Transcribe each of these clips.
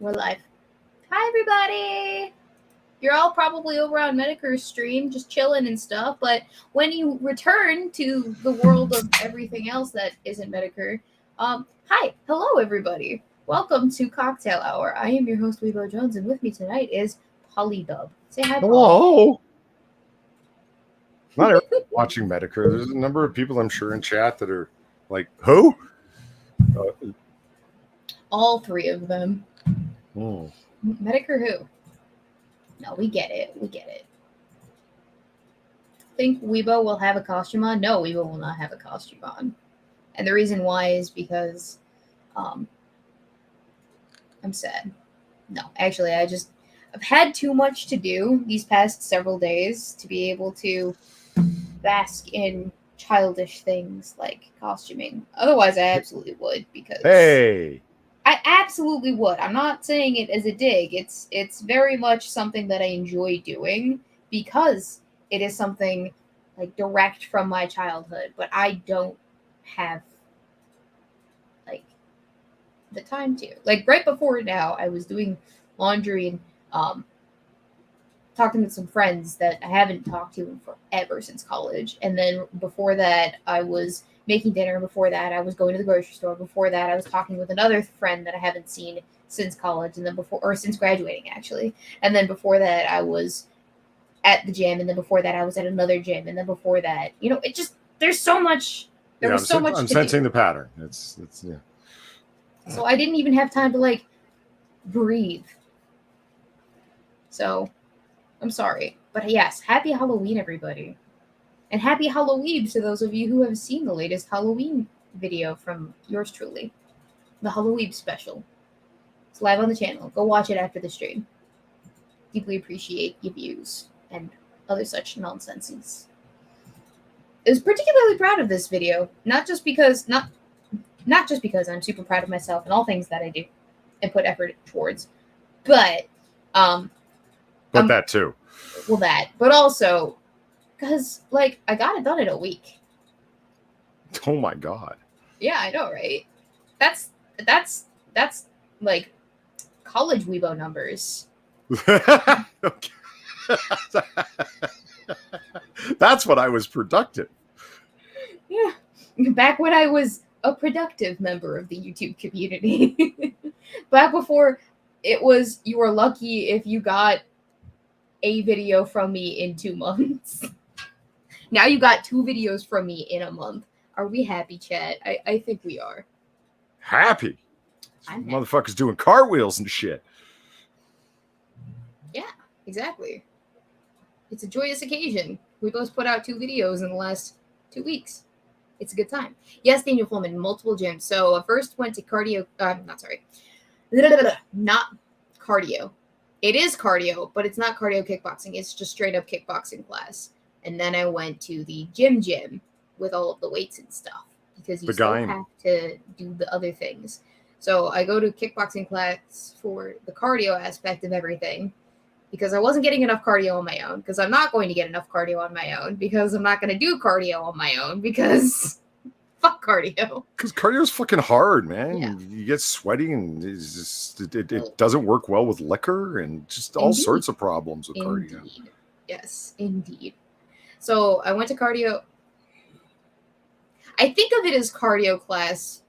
We're live. Hi, everybody. You're all probably over on Medicare's stream, just chilling and stuff. But when you return to the world of everything else that isn't Medicare, hi, hello, everybody. Welcome to Cocktail Hour. I am your host, Weebo Jones, and with me tonight is Polydub. Say hi, Polly. Hello. Not everyone watching Medicare. There's a number of people I'm sure in chat that are like, who? All three of them. Hmm. Medicare who? No, we get it. We get it. Think Weebo will have a costume on? No, Weebo will not have a costume on. And the reason why is because I'm sad. No, actually, I've had too much to do these past several days to be able to bask in childish things like costuming. Otherwise, I absolutely would, because Hey. I absolutely would. I'm not saying it as a dig. It's very much something that I enjoy doing because it is something like direct from my childhood, but I don't have like the time to. Like right before now, I was doing laundry and talking to some friends that I haven't talked to in forever since college. And then before that, I was making dinner. Before that, I was going to the grocery store. Before that, I was talking with another friend that I haven't seen since college, and then since graduating, actually. And then before that, I was at the gym, and then before that, I was at another gym, and then before that, it just there's so much. I'm sensing the pattern. It's yeah. So I didn't even have time to like breathe. So I'm sorry, but yes, happy Halloween, everybody. And happy Halloween to those of you who have seen the latest Halloween video from yours truly. The Halloween special. It's live on the channel. Go watch it after the stream. Deeply appreciate your views and other such nonsenses. I was particularly proud of this video, not just because I'm super proud of myself and all things that I do and put effort towards, but that too. Well, that, but also because, like, I got it done in a week. Oh my god. Yeah, I know, right? That's like college Weebo numbers. That's when I was productive. Yeah, back when I was a productive member of the YouTube community. Back before it was you were lucky if you got a video from me in 2 months. Now you got 2 videos from me in a month. Are we happy, chat? I think we are. Happy. I'm Motherfuckers happy. Doing cartwheels and shit. Yeah, exactly. It's a joyous occasion. We both put out 2 videos in the last 2 weeks. It's a good time. Yes, Daniel Fulman, multiple gyms. So I first went to cardio. Not cardio. It is cardio, but it's not cardio kickboxing. It's just straight up kickboxing class. And then I went to the gym with all of the weights and stuff because you still have to do the other things. So I go to kickboxing class for the cardio aspect of everything because I wasn't getting enough cardio on my own, because I'm not going to get enough cardio on my own, because I'm not going to do cardio on my own, because fuck cardio. Because cardio is fucking hard, man. Yeah. You get sweaty, and it doesn't work well with liquor, and just all sorts of problems with cardio. Yes, indeed. So I went to cardio. I think of it as cardio class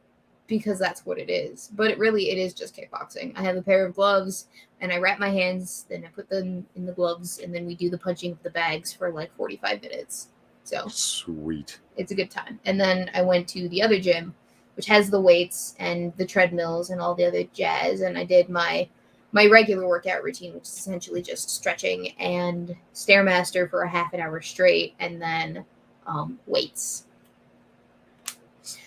because that's what it is, but it is just kickboxing. I have a pair of gloves, and I wrap my hands, then I put them in the gloves, and then we do the punching of the bags for like 45 minutes. So sweet. It's a good time. And then I went to the other gym, which has the weights and the treadmills and all the other jazz, and I did my regular workout routine, which is essentially just stretching and Stairmaster for a half an hour straight, and then weights.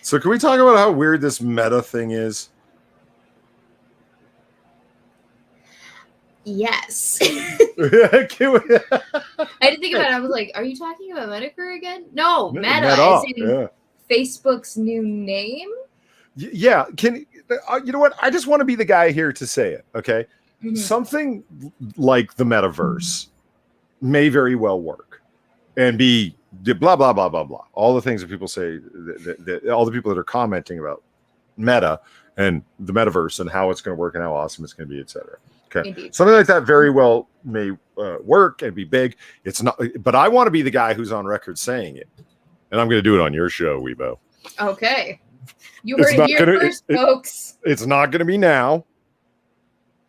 So can we talk about how weird this meta thing is? Yes. I didn't think about it. I was like, are you talking about Medicare again? No, Meta is in Facebook's new name. Yeah. You know what? I just want to be the guy here to say it. Okay. Mm-hmm. Something like the Metaverse may very well work and be blah, blah, blah, blah, blah. All the things that people say, that all the people that are commenting about Meta and the metaverse and how it's going to work and how awesome it's going to be, etc. Okay, Indeed. something like that very well may work and be big. It's not, but I want to be the guy who's on record saying it, and I'm going to do it on your show, Weebo. Okay, you heard it here first, folks. It's not going to be now.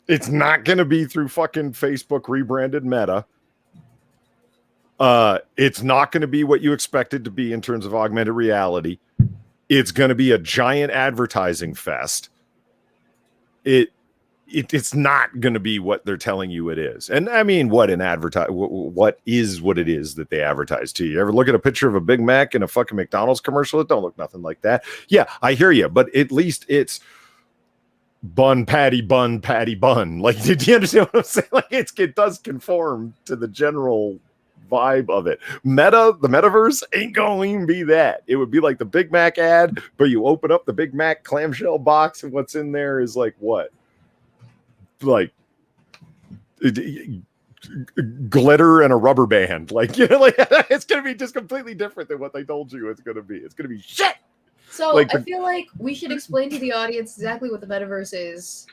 It's not going to be through fucking Facebook rebranded Meta. It's not going to be what you expected to be in terms of augmented reality. It's going to be a giant advertising fest. It's not going to be what they're telling you it is. And I mean, what it is that they advertise to you. You ever look at a picture of a Big Mac in a fucking McDonald's commercial? It don't look nothing like that. Yeah, I hear you, but at least it's bun, patty, bun, patty, bun. Like, do you understand what I'm saying? Like, it does conform to the general vibe of it. The metaverse ain't going to be that. It would be like the Big Mac ad, but you open up the Big Mac clamshell box and what's in there is like what? Like glitter and a rubber band. Like, you know, like it's going to be just completely different than what they told you it's going to be. It's going to be shit. So like I feel like we should explain to the audience exactly what the metaverse is,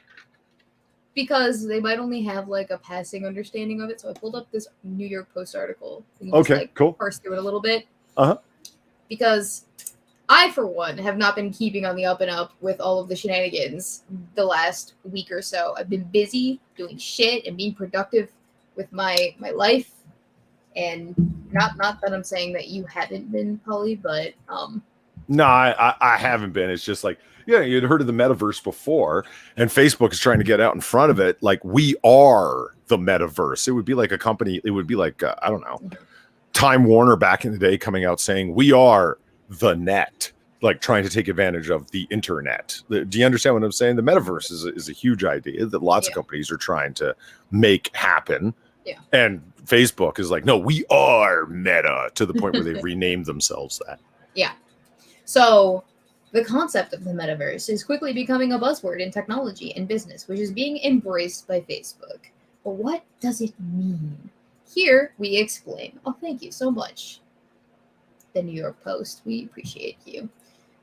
because they might only have like a passing understanding of it. So I pulled up this New York Post article. Okay, cool. Parse through it a little bit. Because I, for one, have not been keeping on the up and up with all of the shenanigans the last week or so. I've been busy doing shit and being productive with my life. And not that I'm saying that you haven't been, Polly, but no, I haven't been. It's just like, yeah, you'd heard of the metaverse before, and Facebook is trying to get out in front of it. Like, we are the metaverse. It would be like a company. It would be like, I don't know, Time Warner back in the day coming out saying, we are the net, like trying to take advantage of the internet. Do you understand what I'm saying? The metaverse is a huge idea that lots of companies are trying to make happen. Yeah. And Facebook is like, no, we are Meta, to the point where they've renamed themselves that. Yeah. So the concept of the metaverse is quickly becoming a buzzword in technology and business, which is being embraced by Facebook. But what does it mean? Here we explain. Oh, thank you so much, the New York Post. We appreciate you.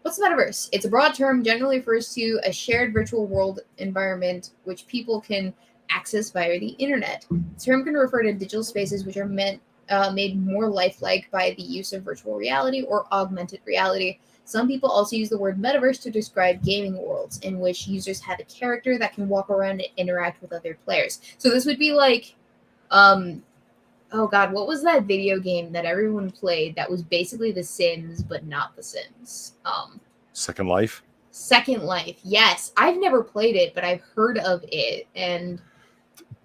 What's the metaverse? It's a broad term, generally refers to a shared virtual world environment which people can access via the internet. The term can refer to digital spaces which are made more lifelike by the use of virtual reality or augmented reality. Some people also use the word metaverse to describe gaming worlds in which users have a character that can walk around and interact with other players. So this would be like, oh God, what was that video game that everyone played that was basically The Sims, but not The Sims? Second Life? Second Life, yes. I've never played it, but I've heard of it. And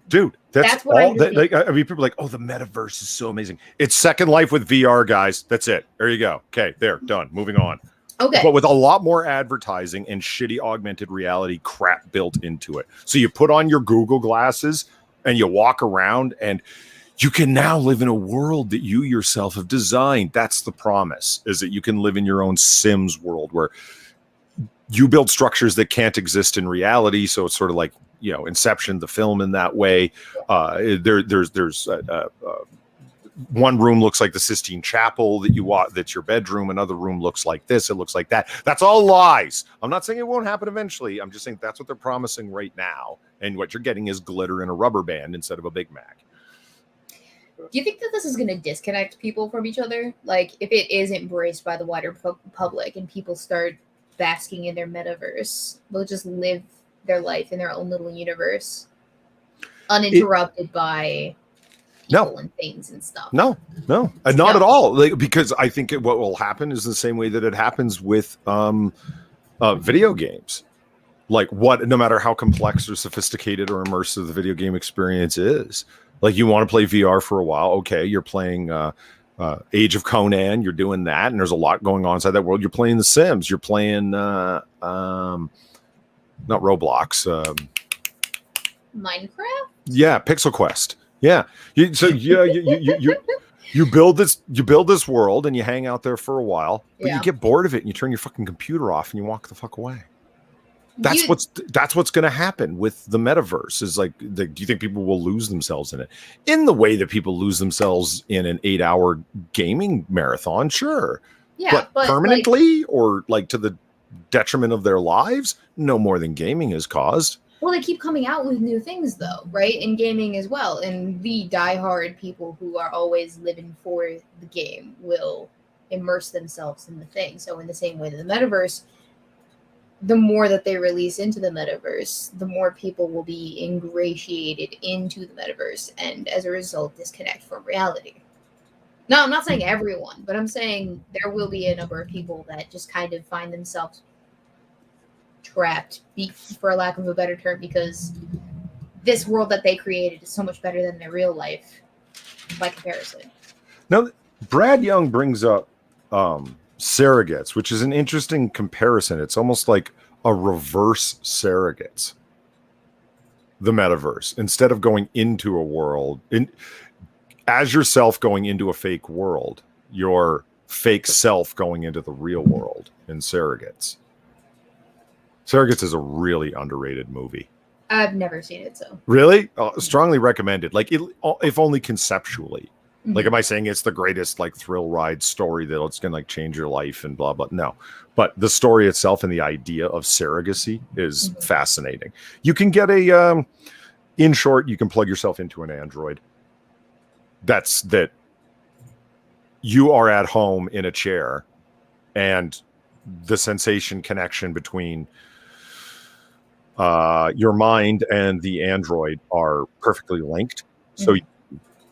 dude, that's what all. I mean, people are like, oh, the metaverse is so amazing. It's Second Life with VR, guys. That's it. There you go. Okay, there, done. Moving on. Okay. But with a lot more advertising and shitty augmented reality crap built into it. So you put on your Google glasses and you walk around and you can now live in a world that you yourself have designed. That's the promise, is that you can live in your own Sims world where you build structures that can't exist in reality. So it's sort of like, you know, Inception, the film, in that way. There's one room looks like the Sistine Chapel that you want, that's your bedroom. Another room looks like this. It looks like that. That's all lies. I'm not saying it won't happen eventually. I'm just saying that's what they're promising right now. And what you're getting is glitter and a rubber band instead of a Big Mac. Do you think that this is going to disconnect people from each other? Like, if it is embraced by the wider public and people start basking in their metaverse, they'll just live their life in their own little universe, uninterrupted by people and things and stuff. No, not at all. Like, because I think what will happen is the same way that it happens with video games. Like, no matter how complex or sophisticated or immersive the video game experience is. Like, you want to play VR for a while. Okay, you're playing Age of Conan. You're doing that, and there's a lot going on inside that world. You're playing The Sims. You're playing not Roblox. Minecraft. Yeah, Pixel Quest. Yeah. You build this world and you hang out there for a while, but you get bored of it and you turn your fucking computer off and you walk the fuck away. That's what's going to happen with the metaverse. Is like, do you think people will lose themselves in it in the way that people lose themselves in an 8-hour gaming marathon? Sure. Yeah, but permanently, like, or like to the detriment of their lives? No more than gaming has caused. Well, they keep coming out with new things, though, right? In gaming as well. And the diehard people who are always living for the game will immerse themselves in the thing. So in the same way that the metaverse, the more that they release into the metaverse, the more people will be ingratiated into the metaverse and as a result disconnect from reality. No, I'm not saying everyone, but I'm saying there will be a number of people that just kind of find themselves trapped, for lack of a better term, because this world that they created is so much better than their real life by comparison. Now, Brad Young brings up surrogates, which is an interesting comparison. It's almost like a reverse surrogates, the metaverse. Instead of going into a world, as yourself going into a fake world, your fake self going into the real world in surrogates. Surrogates is a really underrated movie. I've never seen it, so. Really? Strongly recommended. Like, if only conceptually. Mm-hmm. Like, am I saying it's the greatest, like, thrill ride story that it's going to, like, change your life and blah, blah? No. But the story itself and the idea of surrogacy is fascinating. You can get in short, you can plug yourself into an android. That you are at home in a chair and the sensation connection between your mind and the android are perfectly linked. So you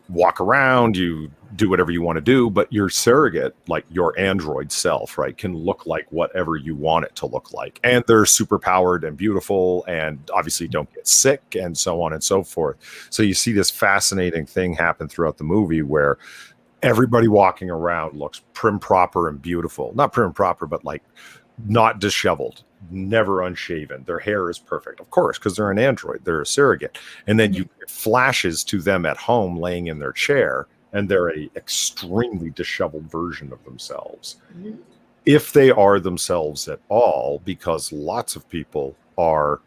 walk around, you do whatever you want to do, but your surrogate, like your android self, right, can look like whatever you want it to look like. And they're super powered and beautiful and obviously don't get sick and so on and so forth. So you see this fascinating thing happen throughout the movie where everybody walking around looks prim, proper, and beautiful. Not prim, proper, but like not disheveled, never unshaven. Their hair is perfect, of course, because they're an android. They're a surrogate. And then you flashes to them at home laying in their chair, and they're a extremely disheveled version of themselves. If they are themselves at all, because lots of people are,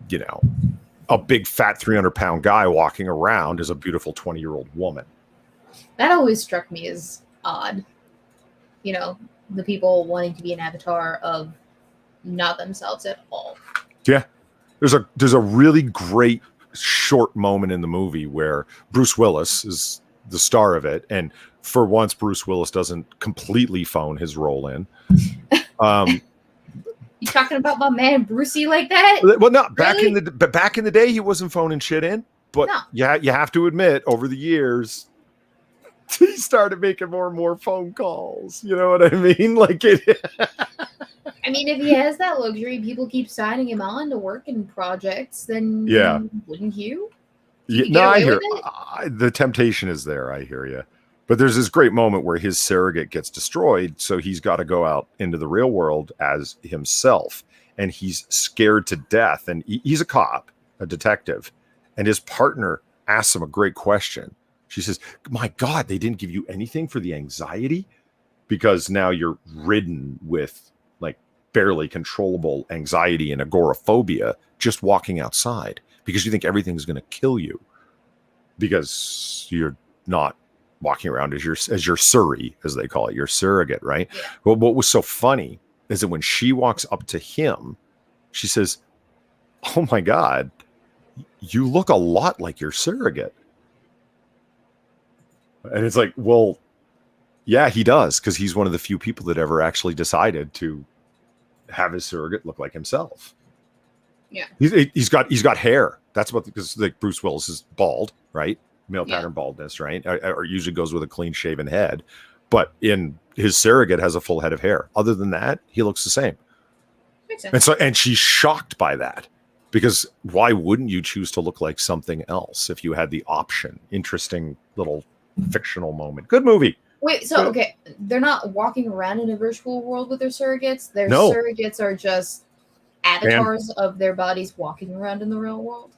you know, a big fat 300-pound guy walking around as a beautiful 20-year-old woman. That always struck me as odd. You know, the people wanting to be an avatar of not themselves at all. Yeah. There's a really great short moment in the movie where Bruce Willis is the star of it, and for once Bruce Willis doesn't completely phone his role in. You talking about my man Brucey like that? Well, no, really? back in the day he wasn't phoning shit in, but no. you have to admit over the years he started making more and more phone calls. You know what I mean? Like it. I mean, if he has that luxury, people keep signing him on to work in projects, then wouldn't you? No, I hear the temptation is there. I hear you. But there's this great moment where his surrogate gets destroyed, so he's got to go out into the real world as himself, and he's scared to death. And he's a cop, a detective, and his partner asks him a great question. She says, "My God, they didn't give you anything for the anxiety?" Because now you're ridden with like barely controllable anxiety and agoraphobia just walking outside because you think everything's going to kill you because you're not walking around as your surrey, as they call it, your surrogate, right? Yeah. Well, what was so funny is that when she walks up to him, she says, "Oh my God, you look a lot like your surrogate." And it's like, well, yeah, he does, because he's one of the few people that ever actually decided to have his surrogate look like himself. Yeah, he's got hair. That's what, because like Bruce Willis is bald, right? Male pattern baldness, right? Or usually goes with a clean shaven head, but in his surrogate has a full head of hair. Other than that, he looks the same. Makes sense. And she's shocked by that, because why wouldn't you choose to look like something else if you had the option? Interesting little fictional moment. Good movie. Wait, so okay, they're not walking around in a virtual world with their surrogates. Their surrogates are just avatars of their bodies walking around in the real world.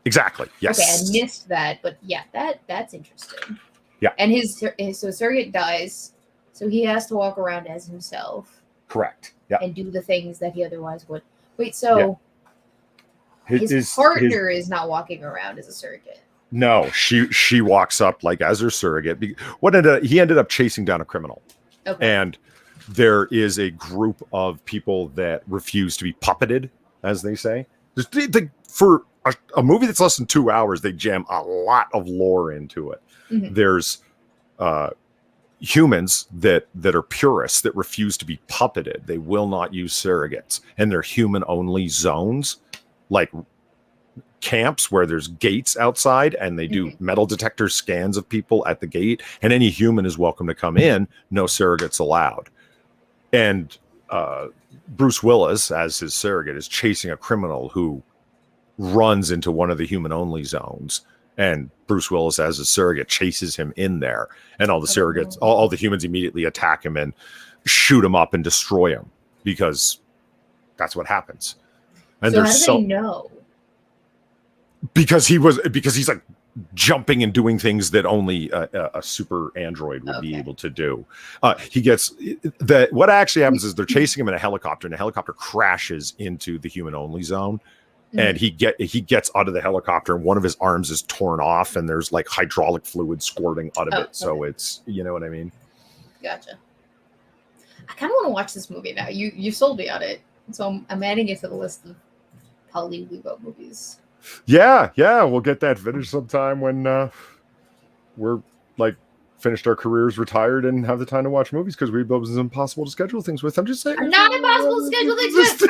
Exactly. Yes. Okay, I missed that, but yeah, that's interesting. Yeah. And his surrogate dies, so he has to walk around as himself. Correct. Yeah. And do the things that he otherwise would. Wait, so his partner is not walking around as a surrogate. No, she walks up like as her surrogate. He ended up chasing down a criminal, and there is a group of people that refuse to be puppeted, as they say. For a movie that's less than 2 hours, they jam a lot of lore into it. Mhm. There's humans that are purists that refuse to be puppeted. They will not use surrogates, and they're human only zones, like camps where there's gates outside, and they do metal detector scans of people at the gate, and any human is welcome to come in, no surrogates allowed. And Bruce Willis, as his surrogate, is chasing a criminal who runs into one of the human only zones, and Bruce Willis as a surrogate chases him in there, and all the surrogates, all the humans immediately attack him and shoot him up and destroy him, because that's what happens. And so how do they know? Because he's like jumping and doing things that only a super android would be able to do. He gets what actually happens is they're chasing him in a helicopter, and the helicopter crashes into the human only zone. And he gets out of the helicopter, and one of his arms is torn off, and there's like hydraulic fluid squirting out of it. So it's, you know what I mean? Gotcha. I kind of want to watch this movie now. You sold me on it, so I'm adding it to the list of Polydub movies. Yeah, we'll get that finished sometime when we're like finished our careers, retired, and have the time to watch movies, because Weebo is impossible to schedule things with. I'm just saying, I'm not impossible to schedule things with.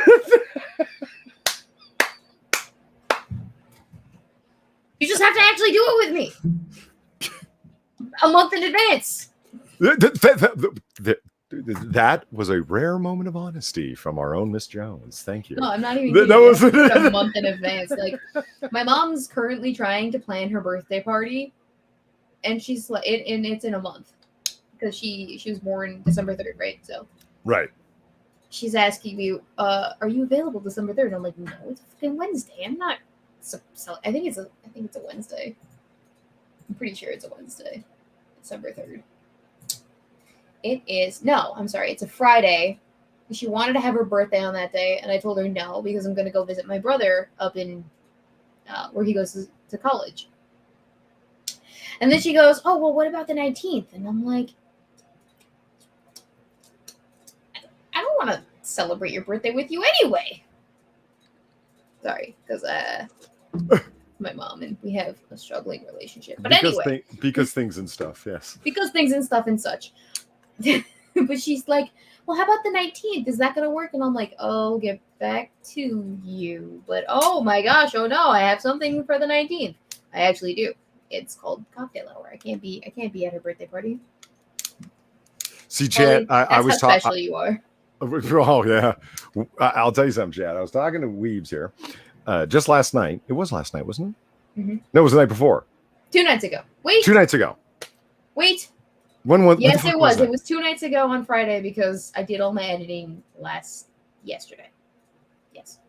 You just have to actually do it with me a month in advance. That was a rare moment of honesty from our own Miss Jones. Thank you. No, I'm not even kidding. A month in advance. Like, my mom's currently trying to plan her birthday party, and she's like, and it's in a month, because she was born December 3rd, right? So right. She's asking me, "Are you available December 3rd?" And I'm like, "No, it's fucking Wednesday. I'm not." So I think it's a Wednesday. I'm pretty sure it's a Wednesday, December 3rd. It is it's a Friday. She wanted to have her birthday on that day, and I told her no, because I'm going to go visit my brother up in where he goes to college. And then she goes, "Oh, well, what about the 19th?" And I'm like, I don't want to celebrate your birthday with you anyway. Sorry, because my mom and we have a struggling relationship. But anyway. Because things and stuff, yes. Because things and stuff and such. But she's like, "Well, how about the 19th? Is that going to work?" And I'm like, "I'll get back to you. But oh my gosh, oh no, I have something for the 19th. I actually do. It's called cocktail hour. I can't be at her birthday party." See, Chad, I was talking. How special you are. Oh yeah, I'll tell you something, Chad. I was talking to Weebs here just last night. It was last night, wasn't it? Mm-hmm. No, it was the night before. 2 nights ago. Wait. 2 nights ago. Wait. When yes, it was. It was 2 nights ago on Friday, because I did all my editing yesterday. Yes.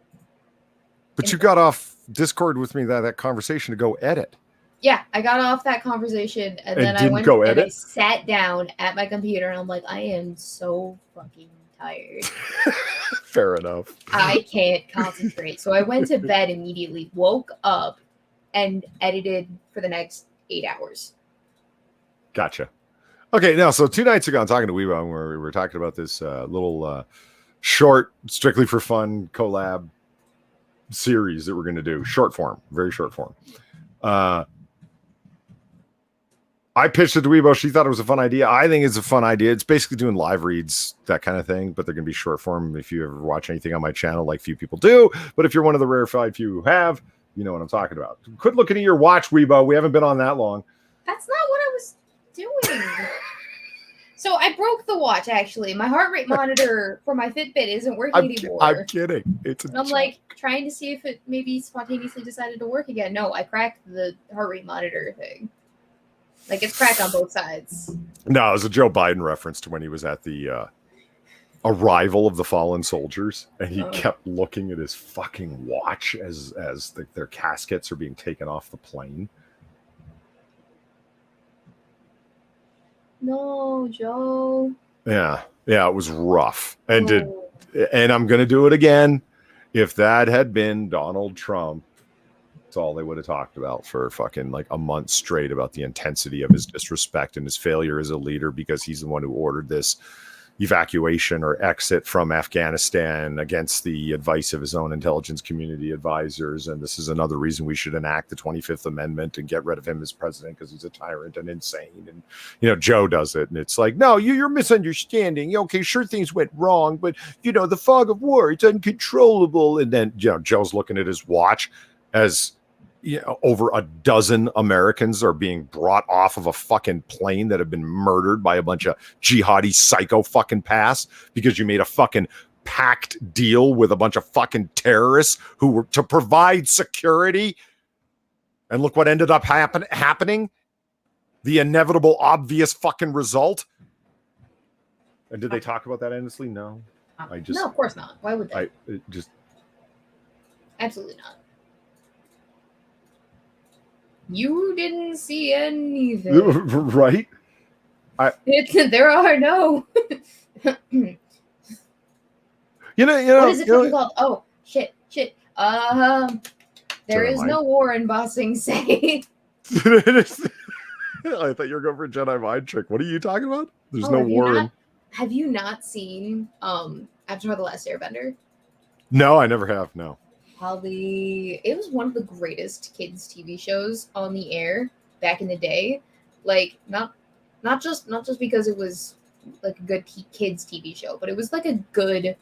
But you got off Discord with me that conversation to go edit. Yeah, I got off that conversation, and then I went and I sat down at my computer, and I'm like, I am so fucking tired. Fair enough. I can't concentrate. So I went to bed immediately, woke up, and edited for the next 8 hours. Gotcha. Okay, now, so 2 nights ago, I'm talking to Weebo, where we were talking about this little short, strictly for fun collab series that we're going to do. Short form, very short form. I pitched it to Weebo. She thought it was a fun idea. I think it's a fun idea. It's basically doing live reads, that kind of thing, but they're going to be short form. If you ever watch anything on my channel, like few people do, but if you're one of the rarefied few who have, you know what I'm talking about. Quit looking at your watch, Weebo. We haven't been on that long. That's not what I was doing. So I broke the watch, actually. My heart rate monitor for my Fitbit isn't working anymore. I'm kidding. I'm like trying to see if it maybe spontaneously decided to work again. No, I cracked the heart rate monitor thing. Like, it's cracked on both sides. No, it was a Joe Biden reference to when he was at the arrival of the fallen soldiers, and he kept looking at his fucking watch as their caskets are being taken off the plane. No, Joe. Yeah, it was rough. And I'm going to do it again. If that had been Donald Trump, that's all they would have talked about for fucking like a month straight, about the intensity of his disrespect and his failure as a leader, because he's the one who ordered this evacuation or exit from Afghanistan against the advice of his own intelligence community advisors. And this is another reason we should enact the 25th Amendment and get rid of him as president because he's a tyrant and insane. And, Joe does it. And it's like, no, you're misunderstanding. Okay, sure, things went wrong, but, the fog of war, it's uncontrollable. And then, Joe's looking at his watch as over a dozen Americans are being brought off of a fucking plane that have been murdered by a bunch of jihadi psycho fucking pass because you made a fucking pact deal with a bunch of fucking terrorists who were to provide security. And look what ended up happening. The inevitable, obvious fucking result. And did they talk about that endlessly? No. No, of course not. Why would they? Absolutely not. You didn't see anything. Right? There are no. What is it called? Oh, shit. There is no war in Ba Sing Se. I thought you were going for a Jedi mind trick. What are you talking about? There's no war. Have you not seen Avatar: The Last Airbender? No, I never have. No. It was one of the greatest kids TV shows on the air back in the day. Like not just because it was like a good kids TV show, but it was like a good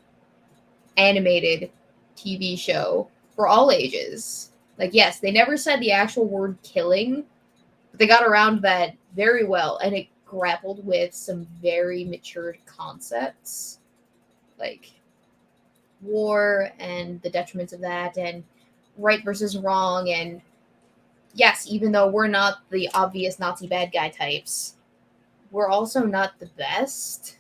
animated TV show for all ages. Like, yes, they never said the actual word killing, but they got around that very well, and it grappled with some very matured concepts, like war and the detriments of that, and right versus wrong. And yes, even though we're not the obvious Nazi bad guy types, we're also not the best.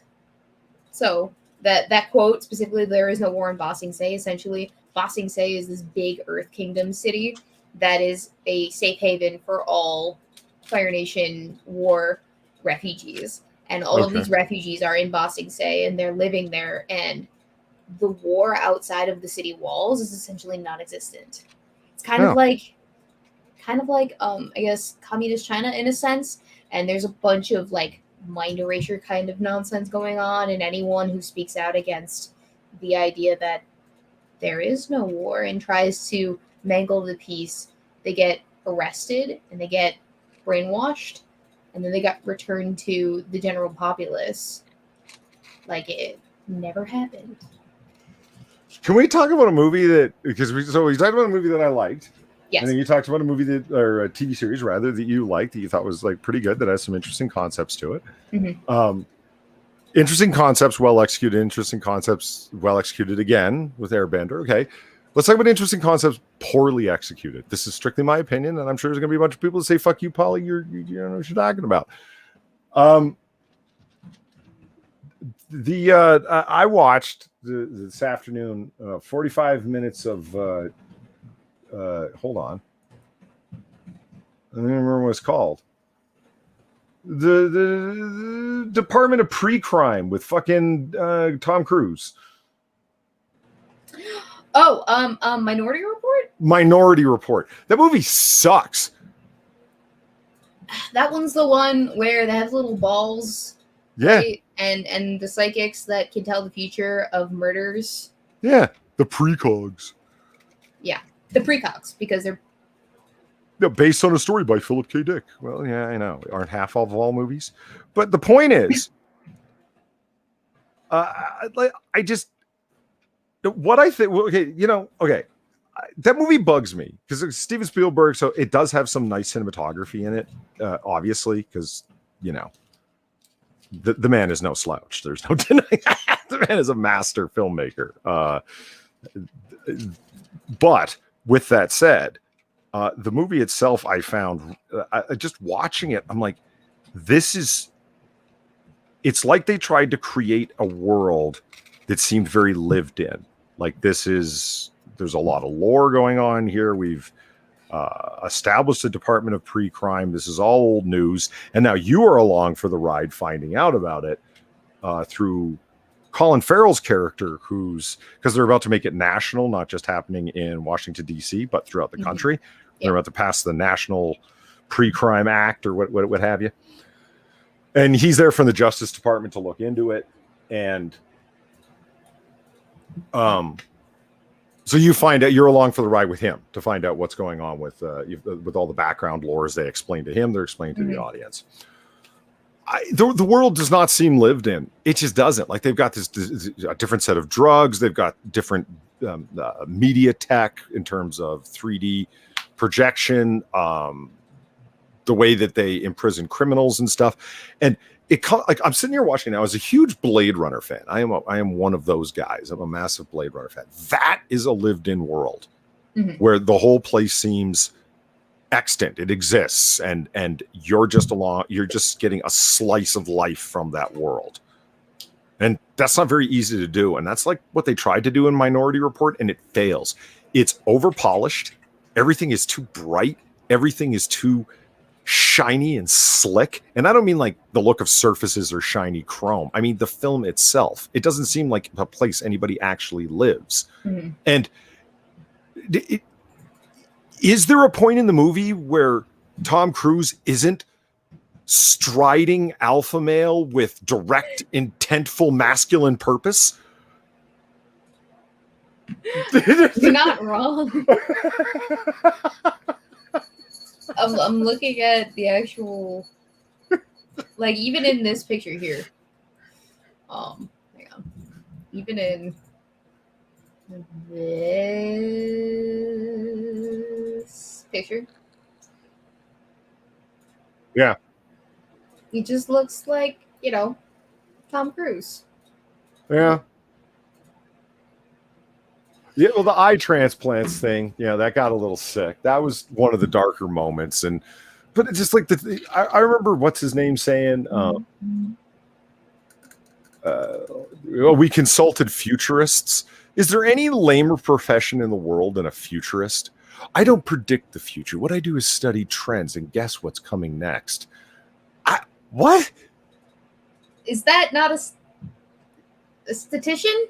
So that quote specifically, there is no war in Ba Sing Se. Essentially, Ba Sing Se is this big Earth Kingdom city that is a safe haven for all Fire Nation war refugees, and all of these refugees are in Ba Sing Se, and they're living there, and the war outside of the city walls is essentially non-existent. It's kind of like I guess communist China in a sense, and there's a bunch of like mind erasure kind of nonsense going on, and anyone who speaks out against the idea that there is no war and tries to mangle the peace, they get arrested and they get brainwashed, and then they got returned to the general populace like it never happened. Can we talk about a movie we talked about a movie that I liked. Yes. And then you talked about or a TV series rather, that you liked, that you thought was like pretty good, that has some interesting concepts to it. Mm-hmm. Interesting concepts, well executed. Interesting concepts, well executed again with Airbender. Okay. Let's talk about interesting concepts poorly executed. This is strictly my opinion, and I'm sure there's going to be a bunch of people that say, fuck you, Polly, you know what you're talking about. I watched this afternoon 45 minutes of hold on, I don't remember what it's called. The Department of Pre-Crime with fucking Tom Cruise. Minority Report? Minority Report. That movie sucks. That one's the one where they have little balls. Yeah. Right? And the psychics that can tell the future of murders. Yeah. The precogs. Yeah. The precogs, because they're based on a story by Philip K. Dick. Well, yeah, I know. Aren't half of all movies. But the point is, I just, what I think, that movie bugs me because it's Steven Spielberg, so it does have some nice cinematography in it, obviously, because, the man is no slouch. There's no denying that. The man is a master filmmaker. But with that said, the movie itself, I found, just watching it, I'm like, it's like they tried to create a world that seemed very lived in. Like there's a lot of lore going on here. We've established a Department of Pre-Crime. This is all old news. And now you are along for the ride finding out about it through Colin Farrell's character, because they're about to make it national, not just happening in Washington, D.C., but throughout the country. Mm-hmm. Yeah. They're about to pass the National Pre-Crime Act or what have you. And he's there from the Justice Department to look into it. And so you find out, you're along for the ride with him to find out what's going on with all the background lores they explain to him, they're explaining to the audience. The world does not seem lived in. It just doesn't. Like, they've got this a different set of drugs. They've got different media tech in terms of 3D projection, the way that they imprison criminals and stuff. And like, I'm sitting here watching now. I was a huge Blade Runner fan. I am one of those guys. I'm a massive Blade Runner fan. That is a lived-in world where the whole place seems extant. It exists, and you're just getting a slice of life from that world. And that's not very easy to do. And that's like what they tried to do in Minority Report, and it fails. It's over-polished. Everything is too bright. Everything is too shiny and slick. And I don't mean like the look of surfaces or shiny chrome. I mean the film itself. It doesn't seem like a place anybody actually lives. And is there a point in the movie where Tom Cruise isn't striding alpha male with direct, intentful masculine purpose? You're not wrong. I'm looking at the actual, like, even in this picture here. Hang on. Even in this picture. Yeah. He just looks like, Tom Cruise. Yeah. Yeah, well, the eye transplants thing, that got a little sick. That was one of the darker moments, but it's just like I remember what's his name saying, we consulted futurists. Is there any lamer profession in the world than a futurist? I don't predict the future. What I do is study trends and guess what's coming next. What? Is that not a statistician?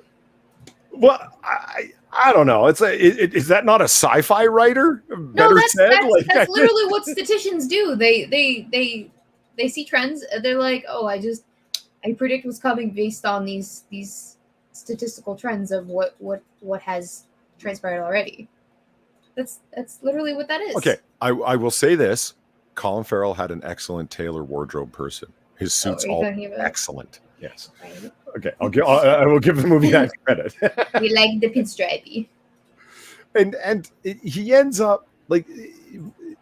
Well, I don't know. Is that not a sci-fi writer? No, that's literally what statisticians do. They see trends. They're like, oh, I predict what's coming based on these statistical trends of what has transpired already. That's literally what that is. Okay, I will say this: Colin Farrell had an excellent tailor wardrobe person. His suits all excellent. Yes. Right. Okay, I will give the movie that credit. We like the pinstripey. And he ends up like,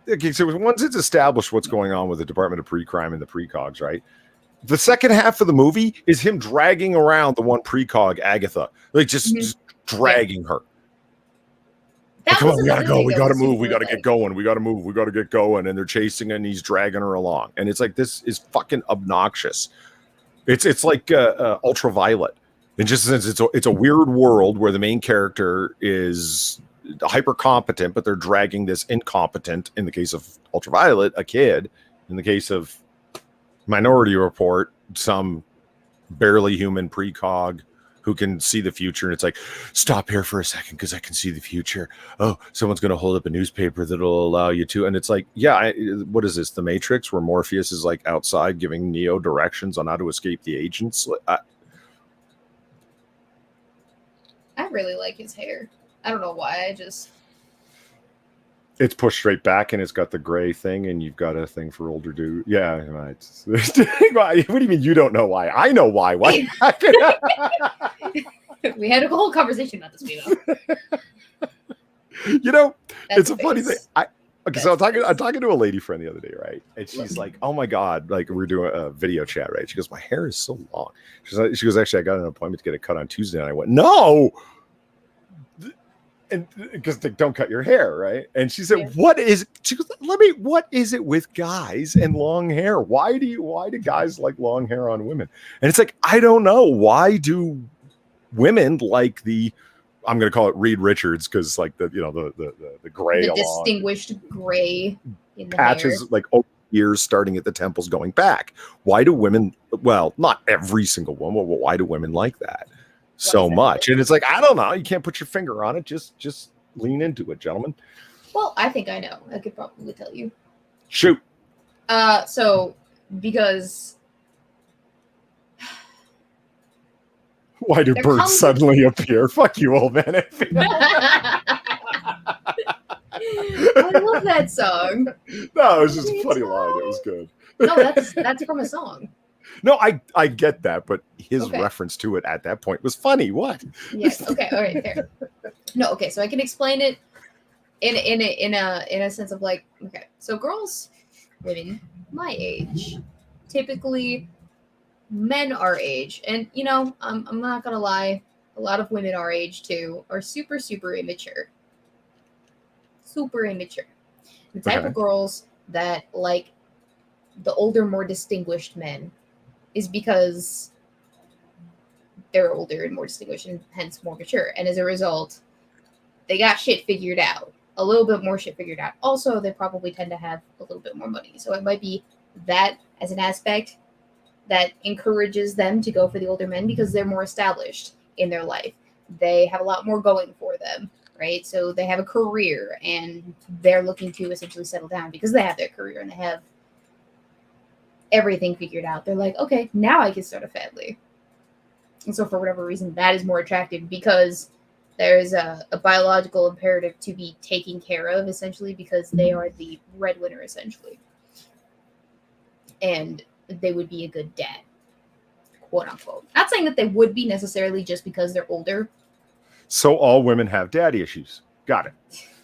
okay, so once it's established what's going on with the Department of Pre-Crime and the precogs, right? The second half of the movie is him dragging around the one precog, Agatha, like just dragging her. Come on, we gotta go. We gotta move. We gotta get going. We gotta move. We gotta get going. And they're chasing her and he's dragging her along. And it's like, this is fucking obnoxious. It's like Ultraviolet. In just a sense, it's a weird world where the main character is hyper competent, but they're dragging this incompetent, in the case of Ultraviolet, a kid. In the case of Minority Report, some barely human precog who can see the future. And it's like, stop here for a second because I can see the future. Oh, someone's going to hold up a newspaper that'll allow you to. And it's like, what is this? The Matrix, where Morpheus is like outside giving Neo directions on how to escape the agents. I really like his hair. I don't know why. It's pushed straight back and it's got the gray thing, and you've got a thing for older dude. Yeah. What do you mean you don't know why? I know why. Why? We had a whole conversation about this, it's a funny thing. So I'm talking to a lady friend the other day, right? And she's like, "Oh my god!" Like, we're doing a video chat, right? She goes, "My hair is so long." She goes, "Actually, I got an appointment to get it cut on Tuesday." And I went, "No." And because they don't cut your hair, right? And she said, "What is?" She goes, "What is it with guys and long hair? Why do guys like long hair on women?" And it's like, I don't know. Why do women like I'm going to call it Reed Richards, because like the gray, the distinguished gray in the patches hair. Like over years, starting at the temples, going back. Why do women? Well, not every single woman, but why do women like that so much? And it's like, I don't know. You can't put your finger on it. Just lean into it, gentlemen. Well, I think I know. I could probably tell you. Shoot. So because Why do There birds comes a- suddenly appear? Fuck you, old man. I love that song. No, it was just a Every funny line. It time. was good. No, that's from a song. No, I get that, but his Okay. reference to it at that point was funny. What? Yes. Okay. All right. Fair. No. Okay. So I can explain it in a sense of like, okay. So girls, women my age, typically men our age, and I'm not gonna lie, a lot of women our age too are super immature. Super immature. The type Okay. of girls that like the older, more distinguished men is because they're older and more distinguished and hence more mature. And as a result, they got shit figured out. A little bit more shit figured out. Also, they probably tend to have a little bit more money. So it might be that as an aspect that encourages them to go for the older men because they're more established in their life. They have a lot more going for them, right? So they have a career and they're looking to essentially settle down because they have their career and they have everything figured out. They're like, okay, now I can start a family. And so for whatever reason, that is more attractive because there's a biological imperative to be taken care of, essentially, because they are the breadwinner, essentially. And they would be a good dad, quote unquote. Not saying that they would be necessarily just because they're older. So all women have daddy issues. Got it.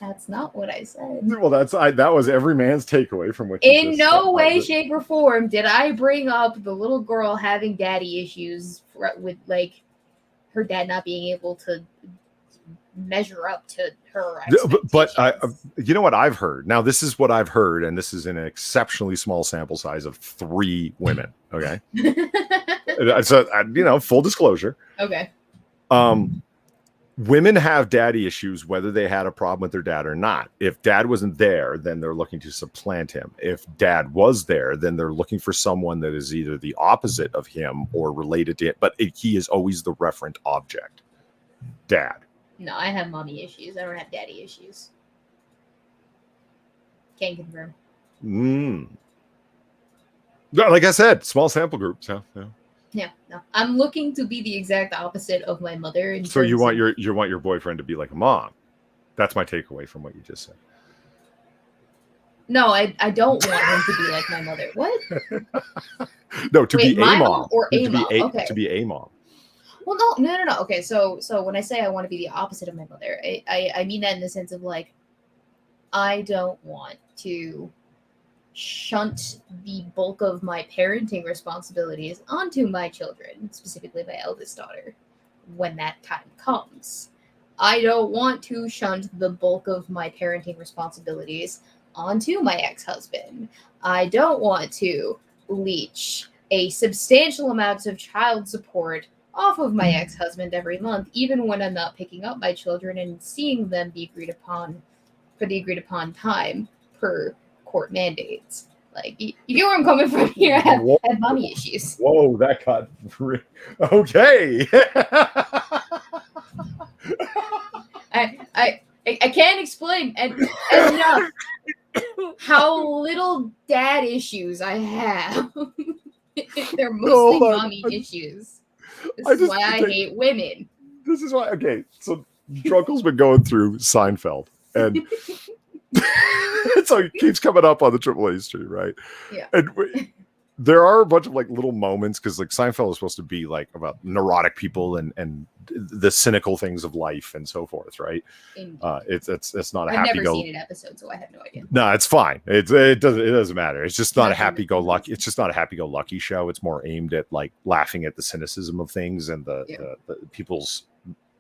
That's not what I said. Well, that was every man's takeaway from what you In just no said. way, shape, or form did I bring up the little girl having daddy issues with like her dad not being able to measure up to her expectations. But you know what I've heard? Now, this is what I've heard, and this is an exceptionally small sample size of 3 women. Okay. So, full disclosure. Okay. Women have daddy issues whether they had a problem with their dad or not. If dad wasn't there, then they're looking to supplant him. If dad was there, then they're looking for someone that is either the opposite of him or related to it, but he is always the referent object. Dad. No, I have mommy issues. I don't have daddy issues. Can't confirm. Like I said, small sample group. So yeah, no. I'm looking to be the exact opposite of my mother. So you want your boyfriend to be like a mom. That's my takeaway from what you just said. No, I don't want him to be like my mother. What? No, to be a my mom. or a mom. Okay. To be a mom. Well, no. Okay, so when I say I want to be the opposite of my mother, I mean that in the sense of like, I don't want to shunt the bulk of my parenting responsibilities onto my children, specifically my eldest daughter, when that time comes. I don't want to shunt the bulk of my parenting responsibilities onto my ex-husband. I don't want to leech a substantial amount of child support off of my ex-husband every month, even when I'm not picking up my children and seeing them be agreed upon for the agreed upon time per court mandates. Like, you get where I'm coming from here. I have mommy issues. Whoa, that got okay. I can't explain enough how little dad issues I have. They're mostly mommy issues. This is why I hate women. This is why. Okay, so Drunkle's been going through Seinfeld, and so it keeps coming up on the AAA stream, right? Yeah. And there are a bunch of like little moments because like Seinfeld is supposed to be like about neurotic people and the cynical things of life and so forth, right? It's not a happy. I've never seen an episode, so I have no idea. No, it's fine. It doesn't matter. It's just not a happy-go-lucky. It's just not a happy-go-lucky show. It's more aimed at like laughing at the cynicism of things and the people's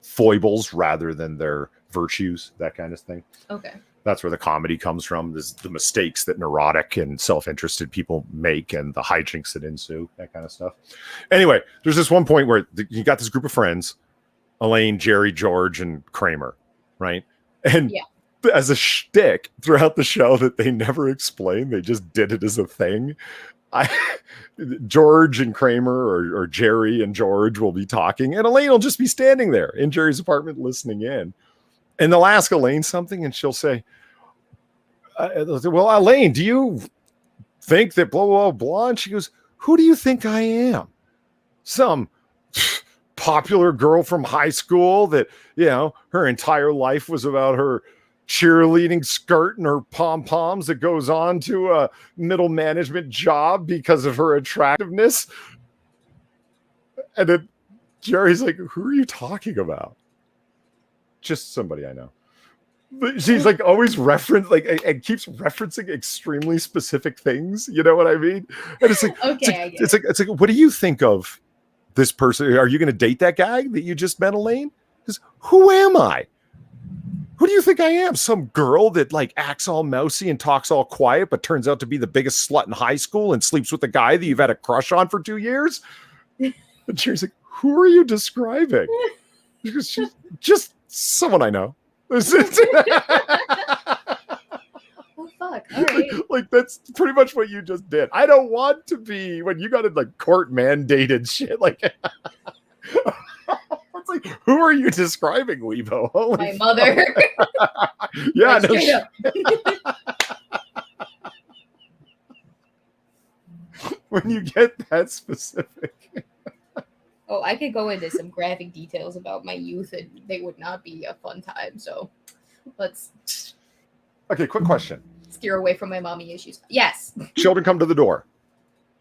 foibles rather than their virtues, that kind of thing. Okay. That's where the comedy comes from. There's the mistakes that neurotic and self-interested people make and the hijinks that ensue, that kind of stuff. Anyway, there's this one point where you got this group of friends, Elaine, Jerry, George, and Kramer, right? And as a shtick throughout the show that they never explained, they just did it as a thing. George and Kramer or Jerry and George will be talking, and Elaine will just be standing there in Jerry's apartment listening in. And they'll ask Elaine something, and she'll say, well, Elaine, do you think that blah, blah, blah? And she goes, who do you think I am? Some popular girl from high school that, her entire life was about her cheerleading skirt and her pom-poms that goes on to a middle management job because of her attractiveness. And then Jerry's like, who are you talking about? Just somebody I know. But she's like always and keeps referencing extremely specific things. You know what I mean? And it's like, Okay, it's like, what do you think of this person? Are you going to date that guy that you just met, Elaine? Because who am I? Who do you think I am? Some girl that like acts all mousy and talks all quiet, but turns out to be the biggest slut in high school and sleeps with a guy that you've had a crush on for 2 years? And she's like, who are you describing? She's just someone I know. Oh fuck! All right. Like that's pretty much what you just did. I don't want to be when you got it like court mandated shit. Like, it's like, who are you describing, Weebo? Holy my mother. Yeah, like, no. When you get that specific. Oh, I could go into some graphic details about my youth, and they would not be a fun time. So, let's. Okay, quick question. Steer away from my mommy issues. Yes. Children come to the door.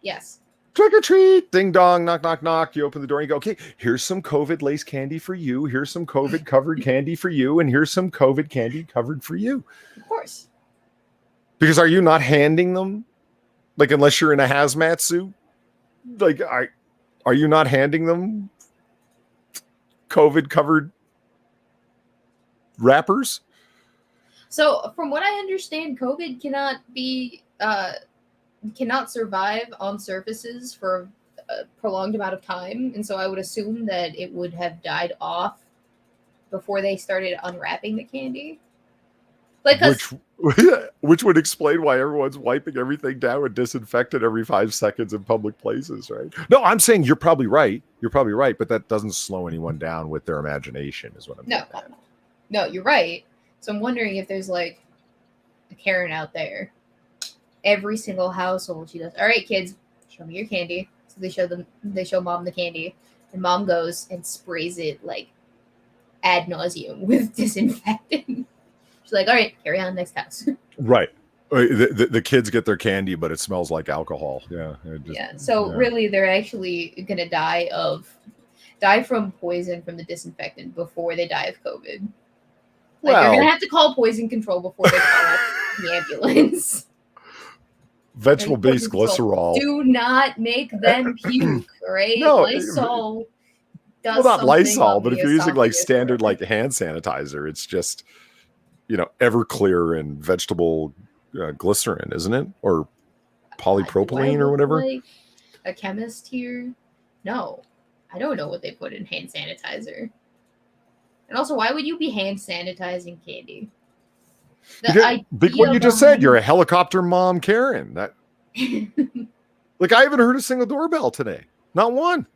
Yes. Trick or treat, ding dong, knock, knock, knock. You open the door and you go, okay, here's some COVID lace candy for you. Here's some COVID covered candy for you. And here's some COVID candy covered for you. Of course. Because are you not handing them? Like, unless you're in a hazmat suit? Like, are you not handing them COVID covered wrappers? So, from what I understand, COVID cannot survive on surfaces for a prolonged amount of time, and so I would assume that it would have died off before they started unwrapping the candy. Which would explain why everyone's wiping everything down with disinfectant every 5 seconds in public places, right? No, I'm saying you're probably right. You're probably right, but that doesn't slow anyone down with their imagination, is what I'm saying. No, you're right. So I'm wondering if there's like a Karen out there. Every single household, she goes, "All right, kids, show me your candy." So they show mom the candy, and mom goes and sprays it like ad nauseum with disinfectant. She's like, "All right, carry on, next house." Right. The kids get their candy, but it smells like alcohol. Yeah. So really, they're actually gonna die from poison from the disinfectant before they die of COVID. Like, you're gonna have to call poison control before they call the ambulance. Vegetable-based glycerol. Do not make them puke, right? No, Lysol does not Lysol, but if you're using like esophagus standard forever. like hand sanitizer, it's just Everclear and vegetable glycerin, isn't it? Or polypropylene Do I or whatever. look like a chemist here? No, I don't know what they put in hand sanitizer. And also, why would you be hand sanitizing candy? What you just said, you're a helicopter mom, Karen. That like I haven't heard a single doorbell today. Not one.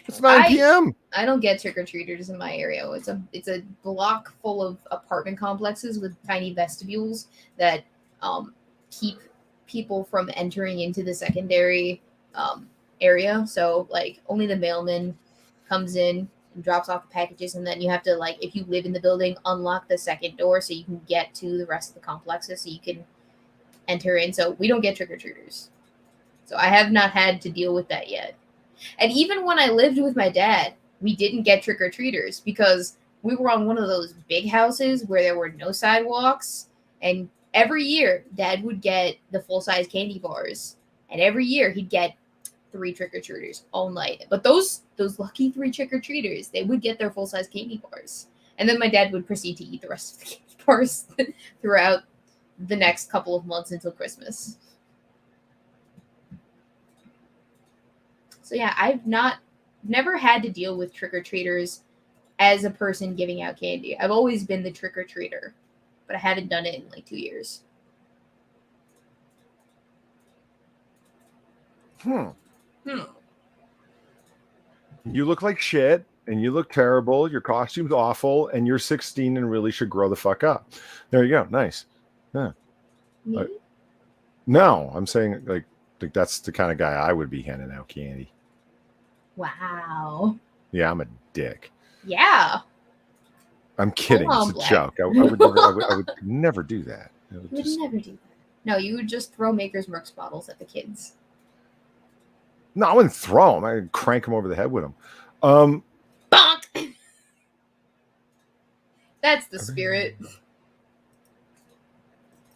It's 9 p.m. I don't get trick-or-treaters in my area. It's a block full of apartment complexes with tiny vestibules that keep people from entering into the secondary area. So like only the mailman comes in and drops off the packages, and then you have to, like, if you live in the building, unlock the second door so you can get to the rest of the complexes so you can enter in. So we don't get trick-or-treaters. So I have not had to deal with that yet. And even when I lived with my dad, we didn't get trick-or-treaters because we were on one of those big houses where there were no sidewalks. And every year, Dad would get the full-size candy bars. And every year, he'd get 3 trick-or-treaters all night. But those lucky 3 trick-or-treaters, they would get their full-size candy bars. And then my dad would proceed to eat the rest of the candy bars throughout the next couple of months until Christmas. So yeah, I've never had to deal with trick-or-treaters as a person giving out candy. I've always been the trick-or-treater, but I haven't done it in like 2 years. You look like shit, and you look terrible. Your costume's awful, and you're 16 and really should grow the fuck up. There you go. Nice. Yeah. No, I'm saying like that's the kind of guy I would be handing out candy. Yeah, I'm a dick. Yeah. I'm kidding. Hold on, It's a Black. joke. I would never do that. I would You would just... never do that. No, you would just throw Maker's Mark's bottles at the kids. No, I wouldn't throw them. I'd crank them over the head with them. Bonk! That's the spirit.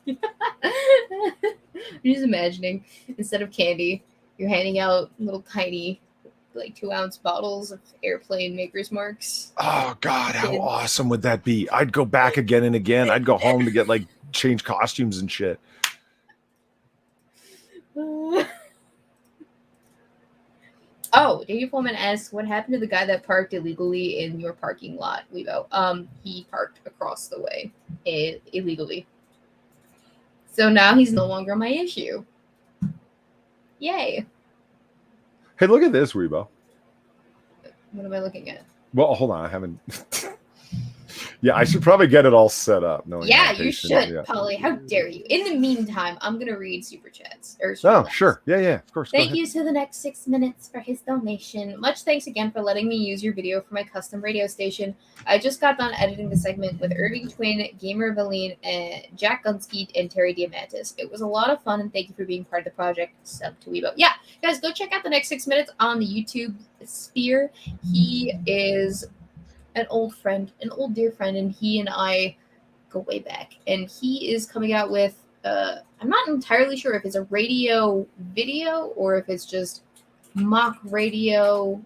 I'm just imagining, instead of candy, you're handing out little tiny, like 2-ounce bottles of airplane Maker's Marks. Oh God, how awesome would that be? I'd go back again and again. I'd go home to get like change costumes and shit. Oh, Daniel Pullman asks, what happened to the guy that parked illegally in your parking lot, Weebo? He parked across the way illegally. So now he's no longer my issue. Yay. Hey, look at this, Weebo. What am I looking at? Well, hold on. I haven't. Yeah, I should probably get it all set up. Yeah, you should, Polly. How dare you? In the meantime, I'm going to read super chats. Sure. Yeah, of course. Thank you to the next 6 minutes for his donation. Much thanks again for letting me use your video for my custom radio station. I just got done editing the segment with Irving Twin, Gamer Valine, and Jack Gunskeet, and Terry Diamantis. It was a lot of fun, and thank you for being part of the project. Sub to Weebo. Yeah, guys, go check out the next 6 minutes on the YouTube sphere. He is an old dear friend, and he and I go way back. And he is coming out with, I'm not entirely sure if it's a radio video or if it's just mock radio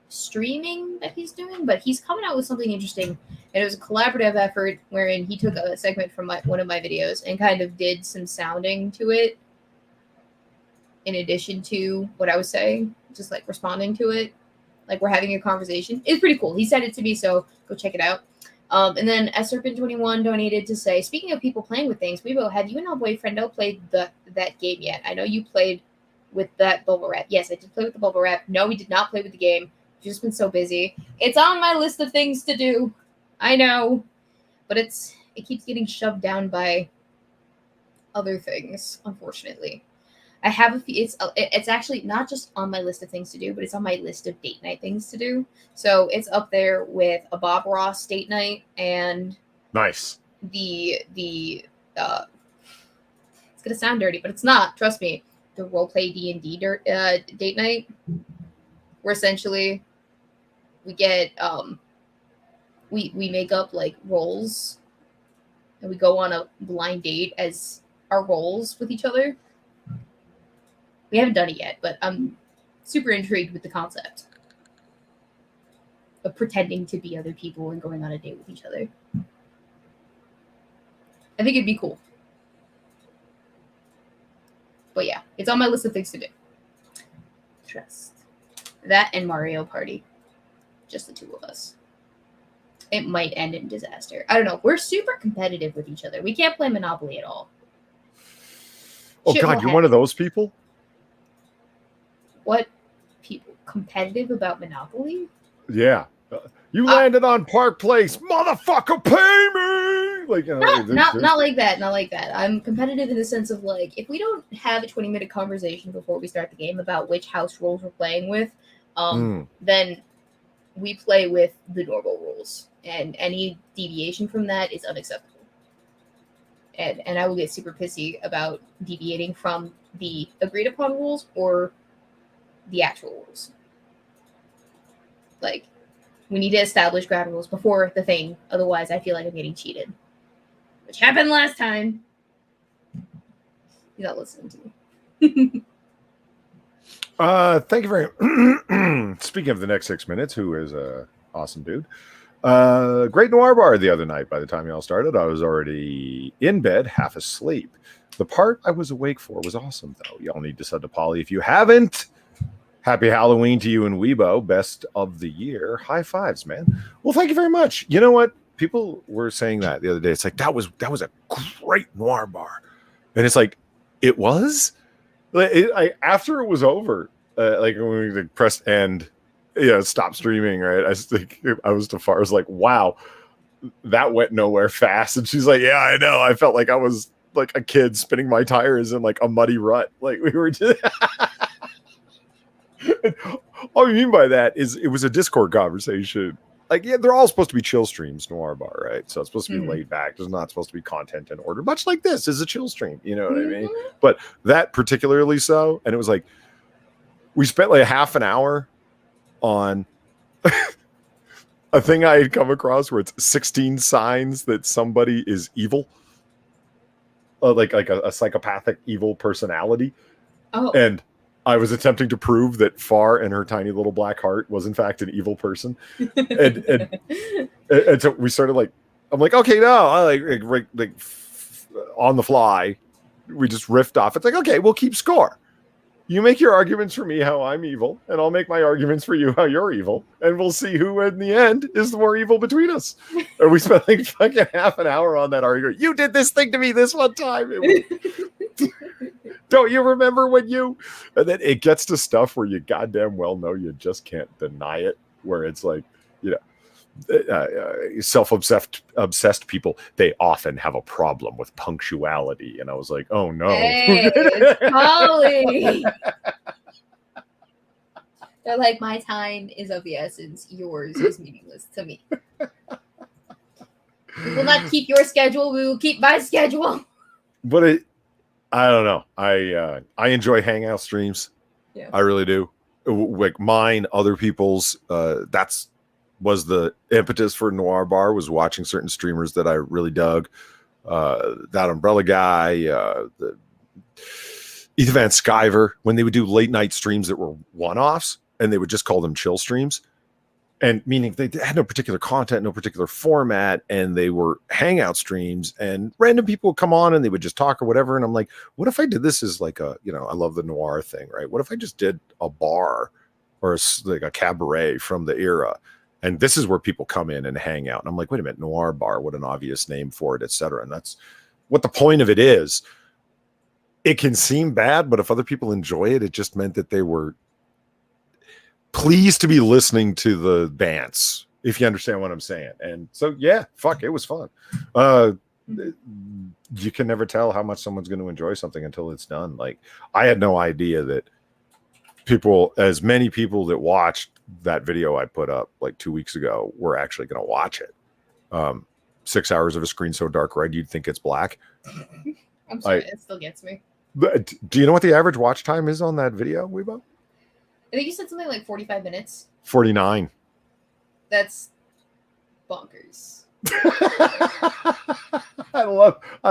streaming that he's doing, but he's coming out with something interesting. And it was a collaborative effort wherein he took a segment from one of my videos and kind of did some sounding to it in addition to what I was saying, just like responding to it. Like we're having a conversation. It's pretty cool. He sent it to me, so go check it out. And then Serpent21 donated to say, speaking of people playing with things, Weebo, have you and our boyfriendo played that game yet? I know you played with that bubble wrap. Yes, I did play with the bubble wrap. No, we did not play with the game. We've just been so busy. It's on my list of things to do. I know, but it keeps getting shoved down by other things, unfortunately. I have a few. It's actually not just on my list of things to do, but it's on my list of date night things to do. So it's up there with a Bob Ross date night and nice. It's gonna sound dirty, but it's not. Trust me. The roleplay D&D date night, where essentially we get we make up like roles, and we go on a blind date as our roles with each other. We haven't done it yet, but I'm super intrigued with the concept of pretending to be other people and going on a date with each other. I think it'd be cool. But yeah, it's on my list of things to do. Trust. That and Mario Party. Just the two of us. It might end in disaster. I don't know. We're super competitive with each other. We can't play Monopoly at all. Oh, God, you're one of those people? What people competitive about Monopoly? Yeah, you landed on Park Place, motherfucker. Pay me. Like not like that. Not like that. I'm competitive in the sense of like if we don't have a 20-minute conversation before we start the game about which house rules we're playing with, then we play with the normal rules, and any deviation from that is unacceptable. And I will get super pissy about deviating from the agreed upon rules or the actual rules. Like, we need to establish ground rules before the thing. Otherwise, I feel like I'm getting cheated. Which happened last time. You're not listening to me. Thank you very much. Speaking of the next 6 minutes, who is a awesome dude. Great Noir Bar the other night. By the time y'all started, I was already in bed, half asleep. The part I was awake for was awesome, though. Y'all need to sub to Polly if you haven't. Happy Halloween to you and Weebo. Best of the year. High fives, man. Well, thank you very much. You know what? People were saying that the other day. It's like, that was a great noir bar. And it's like, it was? After it was over, like when we pressed end, stop streaming, right? I was to far. I was like, wow, that went nowhere fast. And she's like, yeah, I know. I felt like I was like a kid spinning my tires in like a muddy rut. Like we were just... all I mean by that is it was a Discord conversation. Like, yeah, they're all supposed to be chill streams, Noir Bar, right? So it's supposed to be laid back. There's not supposed to be content in order, much like this is a chill stream. You know what I mean? But that particularly so. And it was like, we spent like half an hour on a thing I had come across where it's 16 signs that somebody is evil. Like a psychopathic evil personality. Oh. And I was attempting to prove that Far and her tiny little black heart was in fact an evil person. And so we started like, I'm like, okay, no, I like on the fly, we just riffed off. It's like, okay, we'll keep score. You make your arguments for me how I'm evil, and I'll make my arguments for you how you're evil, and we'll see who in the end is the more evil between us. And we spent like fucking half an hour on that argument. You did this thing to me this one time. Don't you remember when you? And then it gets to stuff where you goddamn well know you just can't deny it. Where it's like, you know, self-obsessed people, they often have a problem with punctuality. And I was like, oh no. Hey, it's Polly. They're like, my time is of the essence. Yours is meaningless to me. We will not keep your schedule. We will keep my schedule. But I don't know. I enjoy hangout streams. Yeah. I really do. Like mine, other people's. That's was the impetus for Noir Bar, was watching certain streamers that I really dug. That Umbrella Guy, the Ethan Van Sciver, when they would do late night streams that were one-offs, and they would just call them chill streams. And meaning they had no particular content, no particular format, and they were hangout streams, and random people would come on and they would just talk or whatever. And I'm like, what if I did this as like a, you know, I love the noir thing, right? What if I just did a bar or like a cabaret from the era? And this is where people come in and hang out. And I'm like, wait a minute, Noir Bar, what an obvious name for it, etc. And that's what the point of it is. It can seem bad, but if other people enjoy it, it just meant that they were pleased to be listening to the bands, if you understand what I'm saying. And so, yeah, fuck, it was fun. You can never tell how much someone's going to enjoy something until it's done. Like, I had no idea that as many people that watched that video I put up like 2 weeks ago were actually going to watch it. 6 hours of a screen so dark red, you'd think it's black. I'm sorry, it still gets me. Do you know what the average watch time is on that video, Weebo? I think you said something like 45 minutes. 49. That's bonkers. I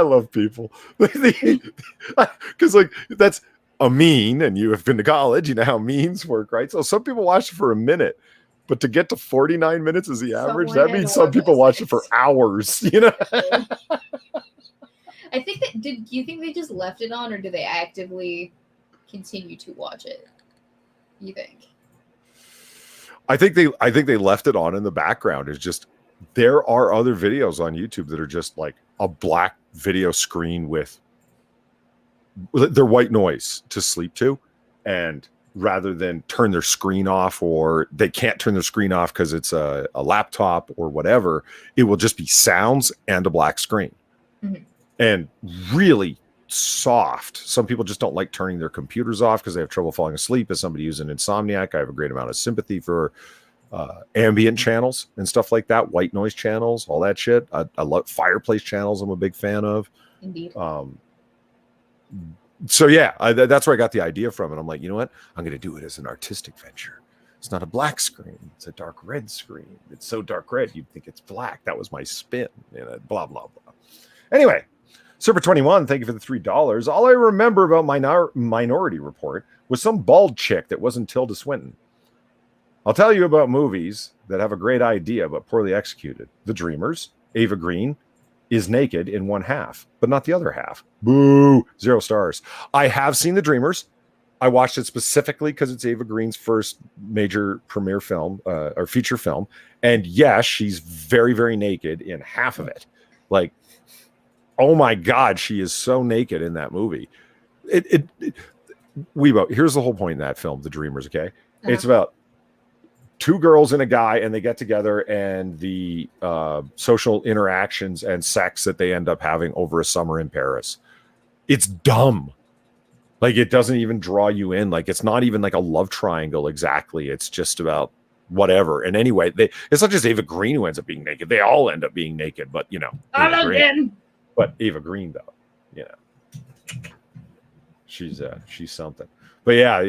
love people. Because like that's a mean, and you have been to college, you know how means work, right? So some people watch it for a minute, but to get to 49 minutes is the average. That means some people watch it for hours, you know? I think that, do you think they just left it on, or do they actively continue to watch it? You think? I think they left it on in the background. It's just, there are other videos on YouTube that are just like a black video screen with their white noise to sleep to, and rather than turn their screen off, or they can't turn their screen off because it's a laptop or whatever, it will just be sounds and a black screen. Mm-hmm. And really soft. Some people just don't like turning their computers off because they have trouble falling asleep. As somebody who's an insomniac, I have a great amount of sympathy for ambient channels and stuff like that, white noise channels, all that shit. I love fireplace channels. I'm a big fan of. Indeed. So yeah, that's where I got the idea from. And I'm like, you know what? I'm going to do it as an artistic venture. It's not a black screen. It's a dark red screen. It's so dark red, you'd think it's black. That was my spin. You know, blah, blah, blah. Anyway, Server21, thank you for the $3. All I remember about Minority Report was some bald chick that wasn't Tilda Swinton. I'll tell you about movies that have a great idea but poorly executed. The Dreamers, Ava Green is naked in one half, but not the other half. Boo! 0 stars. I have seen The Dreamers. I watched it specifically because it's Ava Green's first major premiere film or feature film. And yes, she's very, very naked in half of it. Like, oh my God, she is so naked in that movie. Weebo, here's the whole point in that film, The Dreamers, okay? Uh-huh. It's about two girls and a guy, and they get together, and the social interactions and sex that they end up having over a summer in Paris. It's dumb. Like, it doesn't even draw you in. Like, it's not even like a love triangle exactly. It's just about whatever. And anyway, it's not just Ava Green who ends up being naked. They all end up being naked, but Ava Green. But Ava Green, though, she's something. But yeah.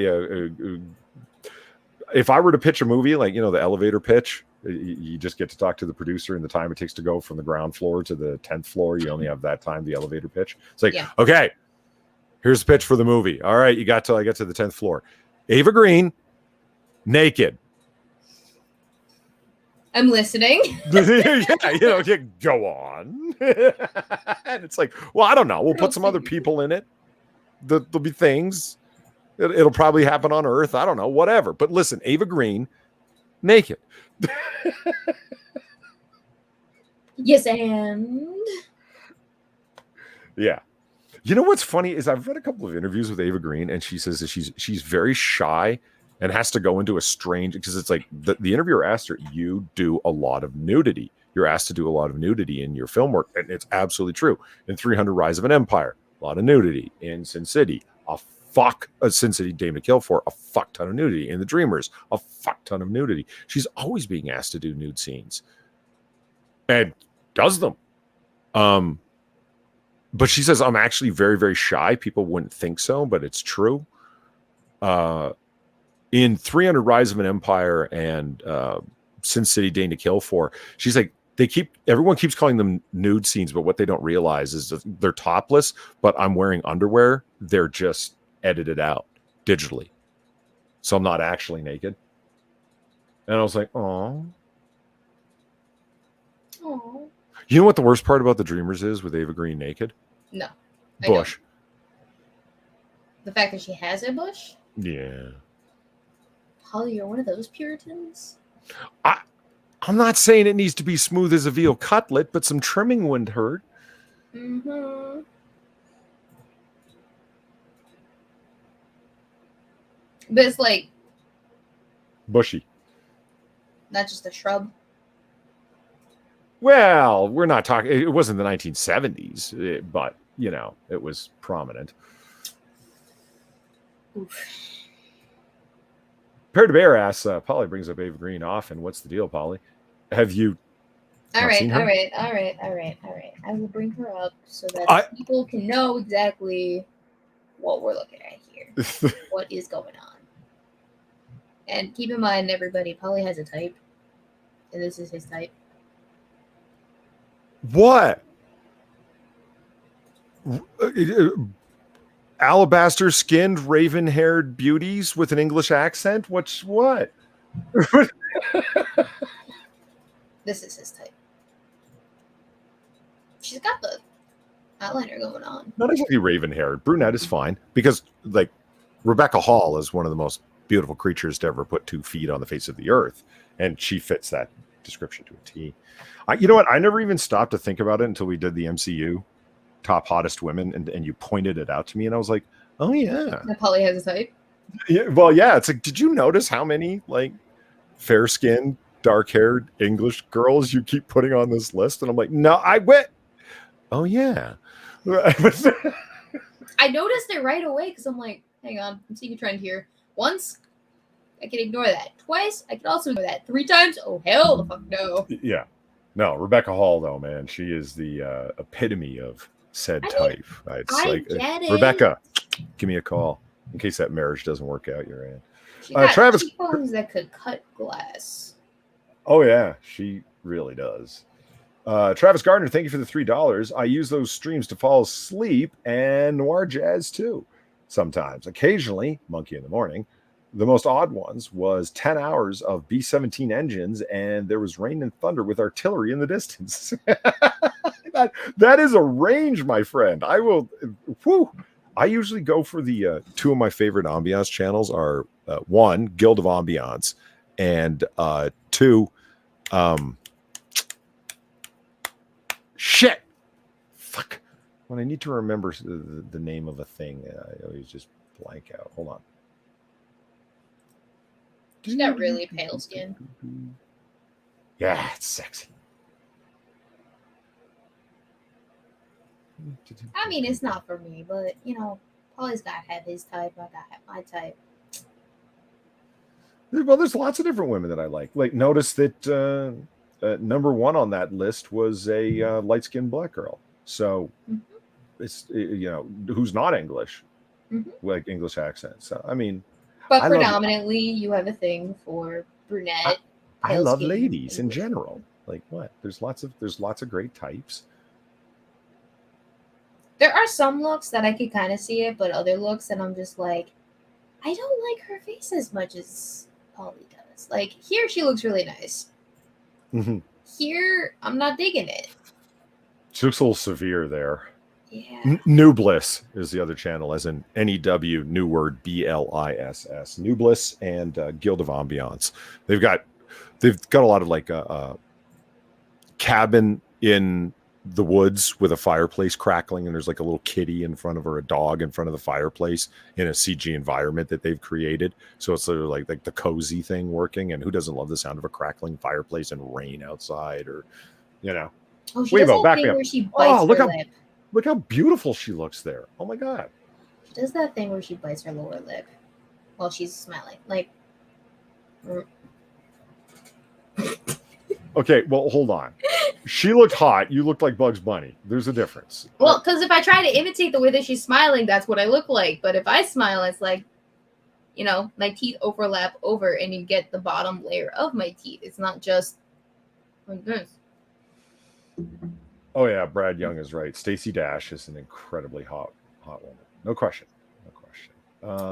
If I were to pitch a movie, like, the elevator pitch, you just get to talk to the producer, and the time it takes to go from the ground floor to the 10th floor, you only have that time, the elevator pitch. It's like, okay, here's the pitch for the movie. All right, you got till I get to the 10th floor. Ava Green, naked. I'm listening. Go on. And it's like, well, I don't know. We'll put some other people in it. There'll be things. It'll probably happen on Earth. I don't know, whatever. But listen, Ava Green, naked. Yes, and yeah. You know what's funny is I've read a couple of interviews with Ava Green, and she says that she's very shy and has to go into a strange, because it's like the interviewer asked her, you do a lot of nudity. You're asked to do a lot of nudity in your film work, and it's absolutely true. In 300 Rise of an Empire, a lot of nudity. In Sin City, Sin City, Dame to Kill For, a fuck ton of nudity. In The Dreamers, a fuck ton of nudity. She's always being asked to do nude scenes and does them. But she says, I'm actually very, very shy. People wouldn't think so, but it's true. In 300 Rise of an Empire and Sin City, Dame to Kill For, she's like, everyone keeps calling them nude scenes, but what they don't realize is that they're topless, but I'm wearing underwear. They're just edited out digitally. So I'm not actually naked. And I was like, oh. You know what the worst part about The Dreamers is with Ava Green naked? No. Bush. The fact that she has a bush? Yeah. Holly, you're one of those Puritans? I'm not saying it needs to be smooth as a veal cutlet, but some trimming wouldn't hurt. Mm-hmm. But it's like bushy. Not just a shrub. Well, we're not talking. It wasn't the 1970s, but it was prominent. Oof. Pear to Bear asks, Polly brings up Ava Green often. What's the deal, Polly? Have you? All right. I will bring her up so that people can know exactly what we're looking at here. What is going on? And keep in mind, everybody, Polly has a type, and this is his type. What? Alabaster skinned, raven haired beauties with an English accent? What? This is his type. She's got the eyeliner going on. Not exactly raven haired. Brunette is fine, because like Rebecca Hall is one of the most beautiful creatures to ever put 2 feet on the face of the earth, and she fits that description to a T. You know what? I never even stopped to think about it until we did the MCU top hottest women, and you pointed it out to me, and I was like, oh yeah, that Polly has a type. Yeah, well, yeah. It's like, did you notice how many like fair skinned, dark haired English girls you keep putting on this list? And I'm like, no, I went. Oh yeah. I noticed it right away because I'm like, hang on, I'm seeing a trend here. Once, I can ignore that. Twice, I can also ignore that. 3 times, oh hell the fuck no. Yeah. No, Rebecca Hall, though, man, she is the epitome of said type. It's like, Rebecca, give me a call in case that marriage doesn't work out your end. She got Travis cheekbones that could cut glass. Oh yeah, she really does. Travis Gardner, thank you for the $3. I use those streams to fall asleep and noir jazz too. Sometimes, occasionally, Monkey in the Morning. The most odd ones was 10 hours of B-17 engines, and there was rain and thunder with artillery in the distance. that is a range, my friend. I will. Whew. I usually go for the 2 of my favorite ambiance channels are 1, Guild of Ambiance, and 2, shit. Fuck. When I need to remember the name of a thing, I always just blank out. Hold on. She's got really pale skin. Yeah, it's sexy. I mean, it's not for me, but Polly's got to have his type. I got to have my type. Well, there's lots of different women that I like. Like, notice that number one on that list was a light-skinned black girl. So it's who's not English, like English accent. So I mean, but predominantly you have a thing for brunette. I love ladies in general. Like what? There's lots of great types. There are some looks that I could kind of see it, but other looks that I'm just like, I don't like her face as much as Polly does. Like here, she looks really nice. Here, I'm not digging it. She looks a little severe there. Yeah. New Bliss is the other channel, as in NEW, new word BLISS. New Bliss and Guild of Ambiance. They've got a lot of like cabin in the woods with a fireplace crackling, and there's like a little kitty in front of her, a dog in front of the fireplace in a CG environment that they've created. So it's sort of like the cozy thing working. And who doesn't love the sound of a crackling fireplace and rain outside, or Oh, she does that thing where she bites her lip. Look how beautiful she looks there. Oh my god. She does that thing where she bites her lower lip while she's smiling. Like okay, well, hold on. She looked hot. You looked like Bugs Bunny. There's a difference. Well, because if I try to imitate the way that she's smiling, that's what I look like. But if I smile, it's like, my teeth overlap over and you get the bottom layer of my teeth. It's not just like this. Oh, yeah. Brad Young is right. Stacey Dash is an incredibly hot woman. No question.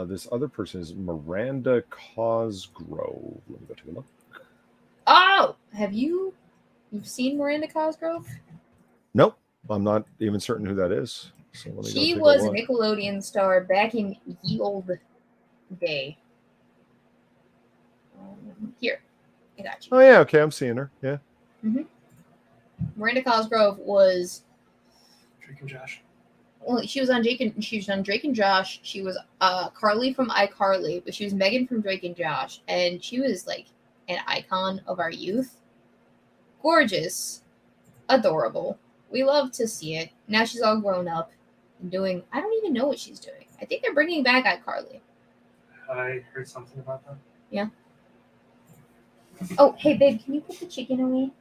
This other person is Miranda Cosgrove. Let me go take a look. Oh, you've seen Miranda Cosgrove? Nope, I'm not even certain who that is. So she was a Nickelodeon star back in ye old day. Here, I got you. Oh yeah, okay, I'm seeing her. Yeah. Miranda Cosgrove was Drake and Josh. Well, she was on Drake and Josh. She was Carly from iCarly, but she was Megan from Drake and Josh, and she was like an icon of our youth. Gorgeous, adorable. We love to see it. Now she's all grown up and doing. I don't even know what she's doing. I think they're bringing back iCarly. I heard something about that. Yeah. Oh, hey babe, can you put the chicken away?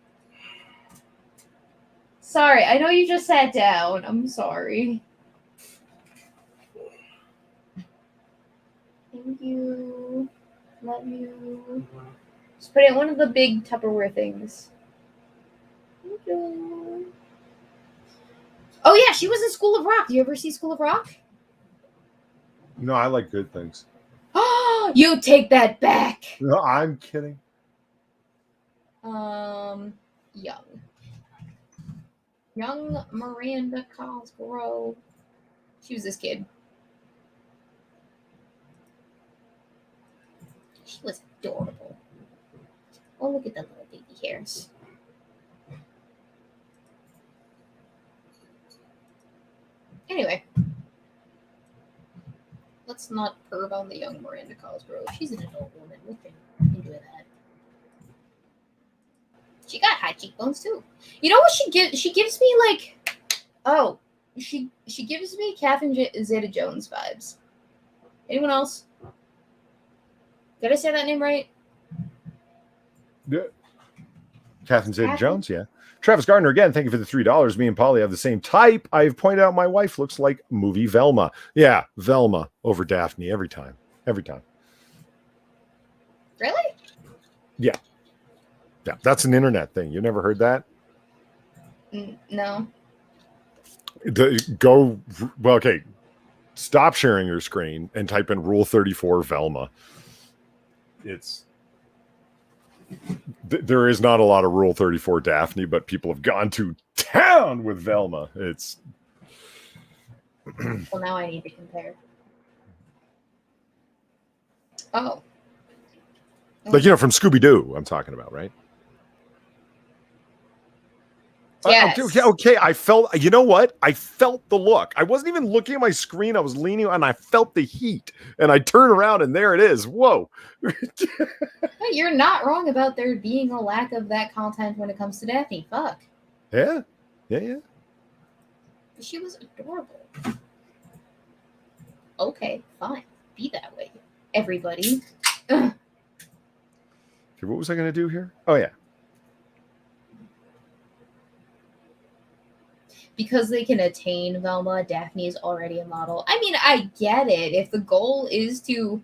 Sorry, I know you just sat down. I'm sorry. Thank you. Love you. Just put it in one of the big Tupperware things. Thank you. Oh yeah, she was in School of Rock. Do you ever see School of Rock? No, I like Good Things. Oh, you take that back. No, I'm kidding. Young Miranda Cosgrove. She was this kid. She was adorable. Oh, look at the little baby hairs. Anyway, let's not perv on the young Miranda Cosgrove. She's an adult woman. We can enjoy that. She got high cheekbones too. You know what she gives? She gives me like, she gives me Catherine Zeta-Jones vibes. Anyone else? Did I say that name right? Yeah. Catherine Zeta-Jones, yeah. Travis Gardner, again, thank you for the $3. Me and Polly have the same type. I've pointed out my wife looks like movie Velma. Yeah, Velma over Daphne every time. Every time. Really? Yeah. Yeah, that's an internet thing. You never heard that? No. Okay. Stop sharing your screen and type in Rule 34 Velma. There is not a lot of Rule 34 Daphne, but people have gone to town with Velma. Well, now I need to compare. Oh. Like, from Scooby-Doo, I'm talking about, right? Yes. Okay. I felt, you know what? I felt the look. I wasn't even looking at my screen. I was leaning and I felt the heat. And I turned around and there it is. Whoa. You're not wrong about there being a lack of that content when it comes to Daphne. Fuck. Yeah. But she was adorable. Okay, fine. Be that way, everybody. Okay, what was I going to do here? Oh, yeah. Because they can attain Velma, Daphne is already a model. I mean, I get it. If the goal is to,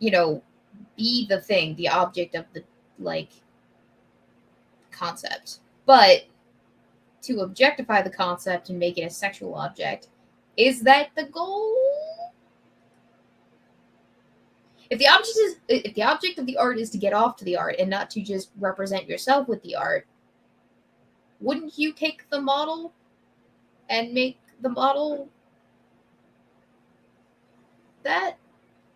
be the thing, the object of the, concept. But to objectify the concept and make it a sexual object, is that the goal? If the object of the art is to get off to the art and not to just represent yourself with the art, wouldn't you take the model and make the model that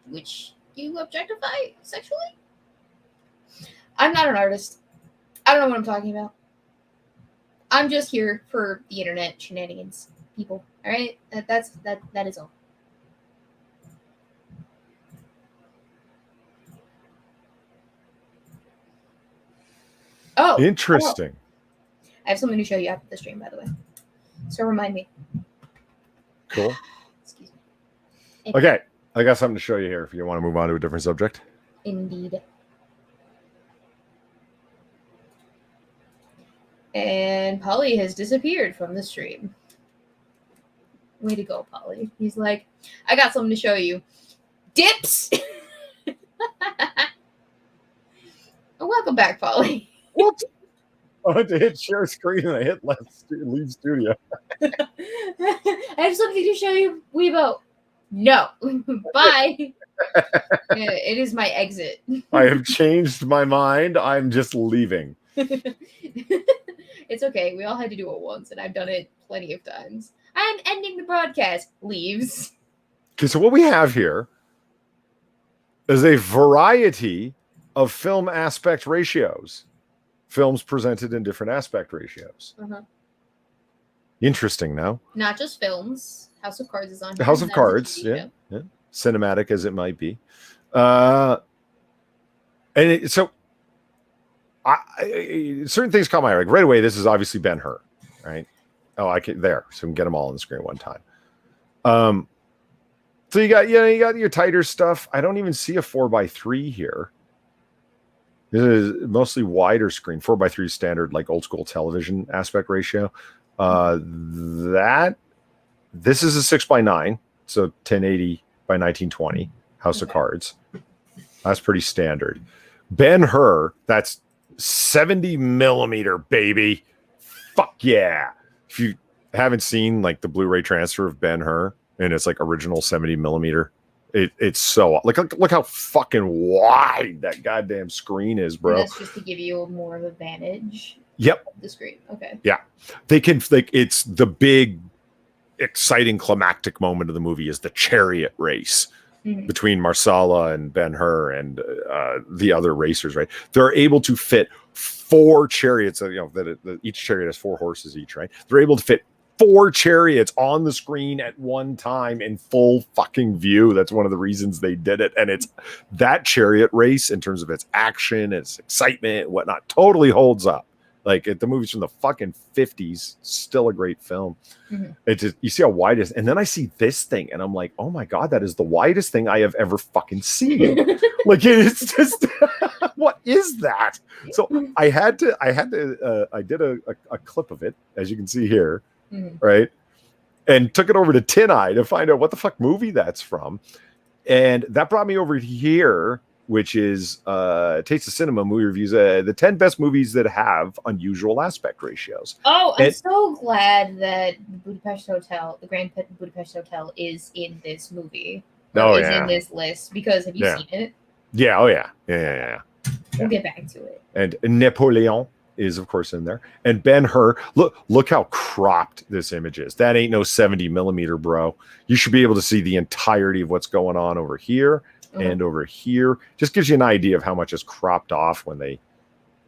which you objectify sexually? I'm not an artist. I don't know what I'm talking about. I'm just here for the internet shenanigans, people. All right, that is all. Oh, Interesting. I have something to show you after the stream, by the way. So remind me. Cool. Excuse me. Okay, I got something to show you here if you want to move on to a different subject. Indeed. And Polly has disappeared from the stream. Way to go, Polly. He's like, I got something to show you. Dips! Welcome back, Polly. Whoops. I went to hit share screen and I hit leave studio. I have something to show you, Weebo. No. Bye. It is my exit. I have changed my mind. I'm just leaving. It's okay. We all had to do it once, and I've done it plenty of times. I'm ending the broadcast. Leaves. Okay, so what we have here is a variety of film aspect ratios. Films presented in different aspect ratios. Uh-huh. Interesting, no? Not just films. House of Cards is on here. House of That's a Cards, TV show. yeah. Cinematic as it might be. Certain things caught my eye. Like right away, this is obviously Ben-Hur, right? Oh, I can there, so we can get them all on the screen one time. So you got your tighter stuff. I don't even see a 4:3 here. This is mostly wider screen, 4:3 standard, like old school television aspect ratio. This is a 6:9, so 1080 by 1920. House of Cards. That's pretty standard. Ben-Hur, that's 70 millimeter, baby. Fuck yeah. If you haven't seen like the Blu-ray transfer of Ben-Hur and it's like original 70 millimeter, it's so look how fucking wide that goddamn screen is, bro. And that's just to give you more of a vantage. Yep. Of the screen. Okay. Yeah. It's the big exciting climactic moment of the movie is the chariot race. Mm-hmm. Between Marsala and Ben-Hur and the other racers, right? They're able to fit 4 chariots. Each chariot has 4 horses each, right? They're able to fit 4 chariots on the screen at one time in full fucking view. That's one of the reasons they did it. And it's that chariot race in terms of its action, its excitement, and whatnot, totally holds up. Like the movie's from the fucking 50s, still a great film. Mm-hmm. It's just, you see how wide it is, and then I see this thing, and I'm like, oh my god, that is the widest thing I have ever fucking seen. Like it's just, what is that? So I did a clip of it, as you can see here, mm-hmm. right, and took it over to Tin Eye to find out what the fuck movie that's from, and that brought me over here. Which is Taste of Cinema movie reviews, the 10 best movies that have unusual aspect ratios. Oh, I'm so glad that the Grand Budapest Hotel is in this movie. In this list, because have you seen it? Yeah, oh yeah. We'll get back to it. And Napoleon is, of course, in there. And Ben-Hur, look how cropped this image is. That ain't no 70 millimeter, bro. You should be able to see the entirety of what's going on over here. And over here, just gives you an idea of how much is cropped off when they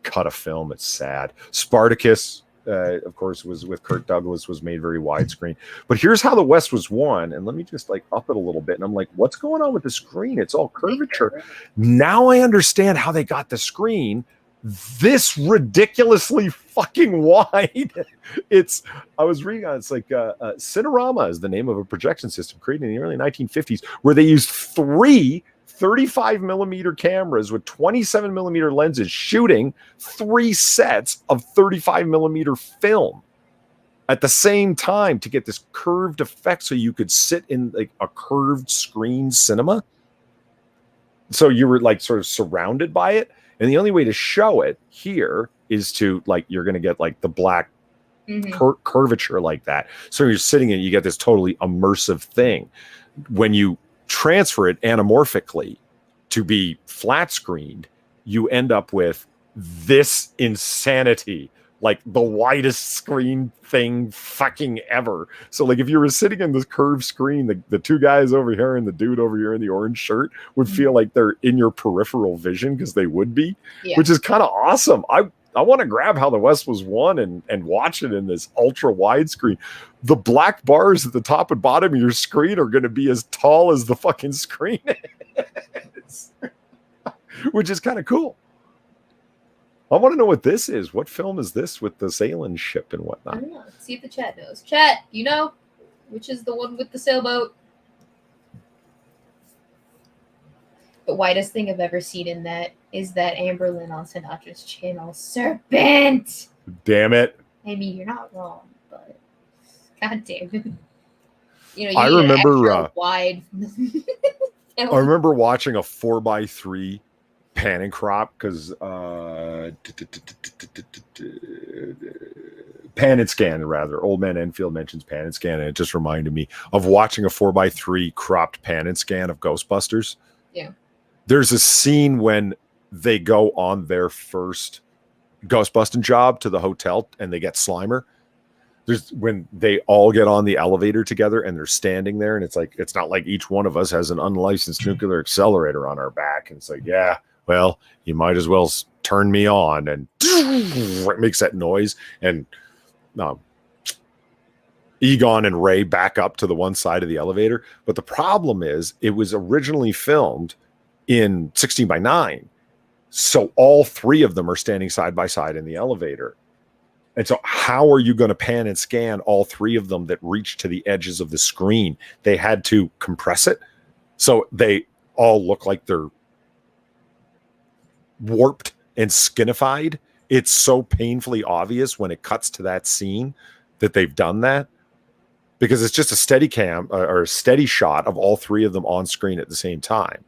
cut a film. It's sad. Spartacus, of course, was with Kirk Douglas, was made very widescreen. But here's how the West was won. And let me just up it a little bit. And I'm like, what's going on with the screen? It's all curvature. Now I understand how they got the screen this ridiculously fucking wide. I was reading on, it's like Cinerama is the name of a projection system created in the early 1950s where they used 35 millimeter cameras with 27 millimeter lenses shooting 3 sets of 35 millimeter film at the same time to get this curved effect so you could sit in like a curved screen cinema. So you were like sort of surrounded by it. And the only way to show it here is to like, you're going to get like the black curvature like that. So you're sitting in, you get this totally immersive thing. When you transfer it anamorphically to be flat screened, you end up with this insanity, like the widest screen thing fucking ever. So like if you were sitting in this curved screen, the two guys over here and the dude over here in the orange shirt would feel like they're in your peripheral vision because they would be, which is kind of awesome. I want to grab How the West Was Won and watch it in this ultra wide screen. The black bars at the top and bottom of your screen are going to be as tall as the fucking screen is, which is kind of cool. I want to know what this is. What film is this with the sailing ship and whatnot? I don't know. Let's see if the chat knows. Chat, you know which is the one with the sailboat? The widest thing I've ever seen in that is that Amberlynn on Sinatra's channel. Serpent! Damn it. I mean, you're not wrong, but god damn it. You know, you I need remember an extra wide. I remember watching a 4x3 pan and crop because pan and scan, rather. Old Man Enfield mentions pan and scan, and it just reminded me of watching a 4x3 cropped pan and scan of Ghostbusters. Yeah. There's a scene when they go on their first Ghostbusting job to the hotel and they get Slimer. There's when they all get on the elevator together and they're standing there, and it's like, it's not like each one of us has an unlicensed nuclear accelerator on our back. And it's like, yeah, well, you might as well turn me on. And it makes that noise. And Egon and Ray back up to the one side of the elevator. But the problem is it was originally filmed in 16:9. So all three of them are standing side by side in the elevator. And so how are you going to pan and scan all three of them that reach to the edges of the screen? They had to compress it. So they all look like they're warped and skinified. It's so painfully obvious when it cuts to that scene that they've done that, because it's just a steady cam or a steady shot of all three of them on screen at the same time.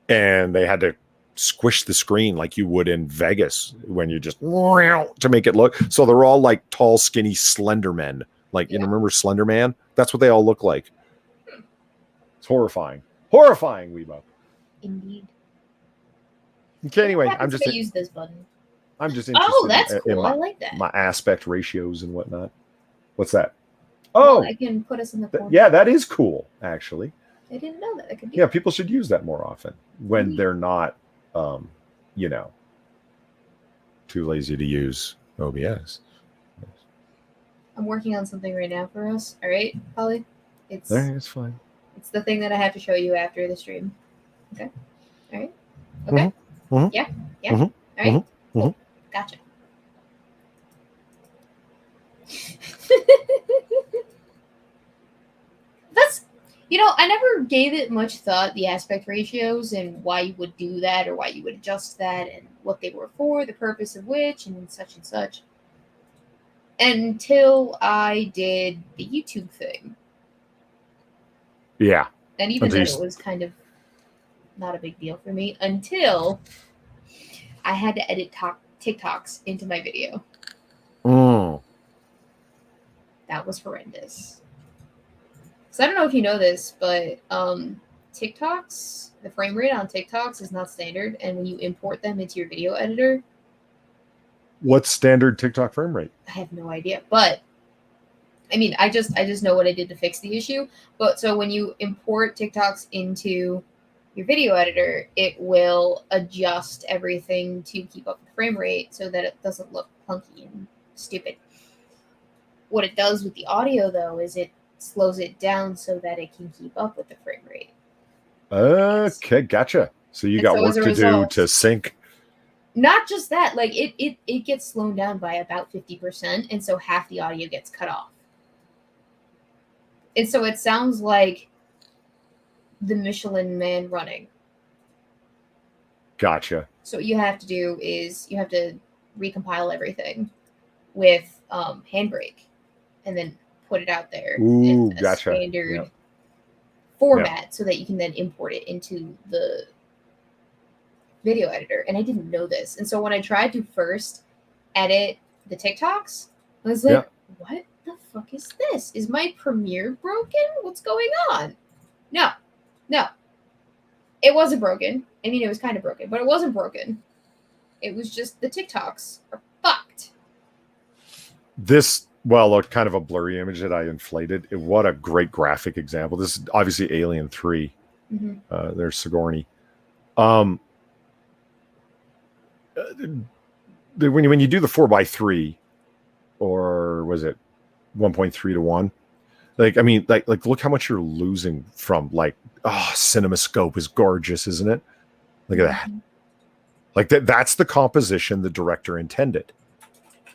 And they had to squish the screen like you would in Vegas when you just to make it look. So they're all like tall, skinny, slender men. Like, you remember Slender Man? That's what they all look like. It's horrifying. Horrifying, Weebo. Indeed. Okay, anyway, I'm just use this button. I'm just interested. Oh, that's in cool. I like that. My aspect ratios and whatnot. What's that? Oh, Oh, I can put us in the corner. yeah, that is cool, actually. I didn't know that. I could do Yeah, people should use that more often when they're not, too lazy to use OBS. I'm working on something right now for us. All right, Polly? It's fine. It's the thing that I have to show you after the stream. Okay? All right? Okay? Mhm. Yeah? Yeah? Mhm. All right? Mhm. Cool. Gotcha. That's, I never gave it much thought, the aspect ratios and why you would do that or why you would adjust that and what they were for, the purpose of which, and such, until I did the YouTube thing. Yeah. And even then, it was kind of not a big deal for me until I had to edit TikToks into my video. That was horrendous. So I don't know if you know this, but TikToks, the frame rate on TikToks is not standard, and when you import them into your video editor, What's standard TikTok frame rate? I have no idea. But I mean, I just know what I did to fix the issue. But so when you import TikToks into your video editor, it will adjust everything to keep up the frame rate so that it doesn't look clunky and stupid. What it does with the audio, though, is it slows it down so that it can keep up with the frame rate. Okay, gotcha. So you got work to do to sync not just that, like it gets slowed down by about 50%, and so half the audio gets cut off. And so it sounds like the Michelin Man running. Gotcha. So what you have to do is you have to recompile everything with Handbrake, and then put it out there Ooh, in a gotcha. standard Yep. format so that you can then import it into the video editor. And I didn't know this. And so when I tried to first edit the TikToks, I was like, what the fuck is this? Is my Premiere broken? What's going on? No. It wasn't broken. I mean, it was kind of broken, but it wasn't broken. It was just the TikToks are fucked. This, well, a kind of a blurry image that I inflated. What a great graphic example. This is obviously Alien 3. Mm-hmm. There's Sigourney. When you do the 4x3, or was it 1.3 to 1? Like, I mean, like look how much you're losing from, like, CinemaScope is gorgeous, isn't it? Look at that. Like that's the composition the director intended,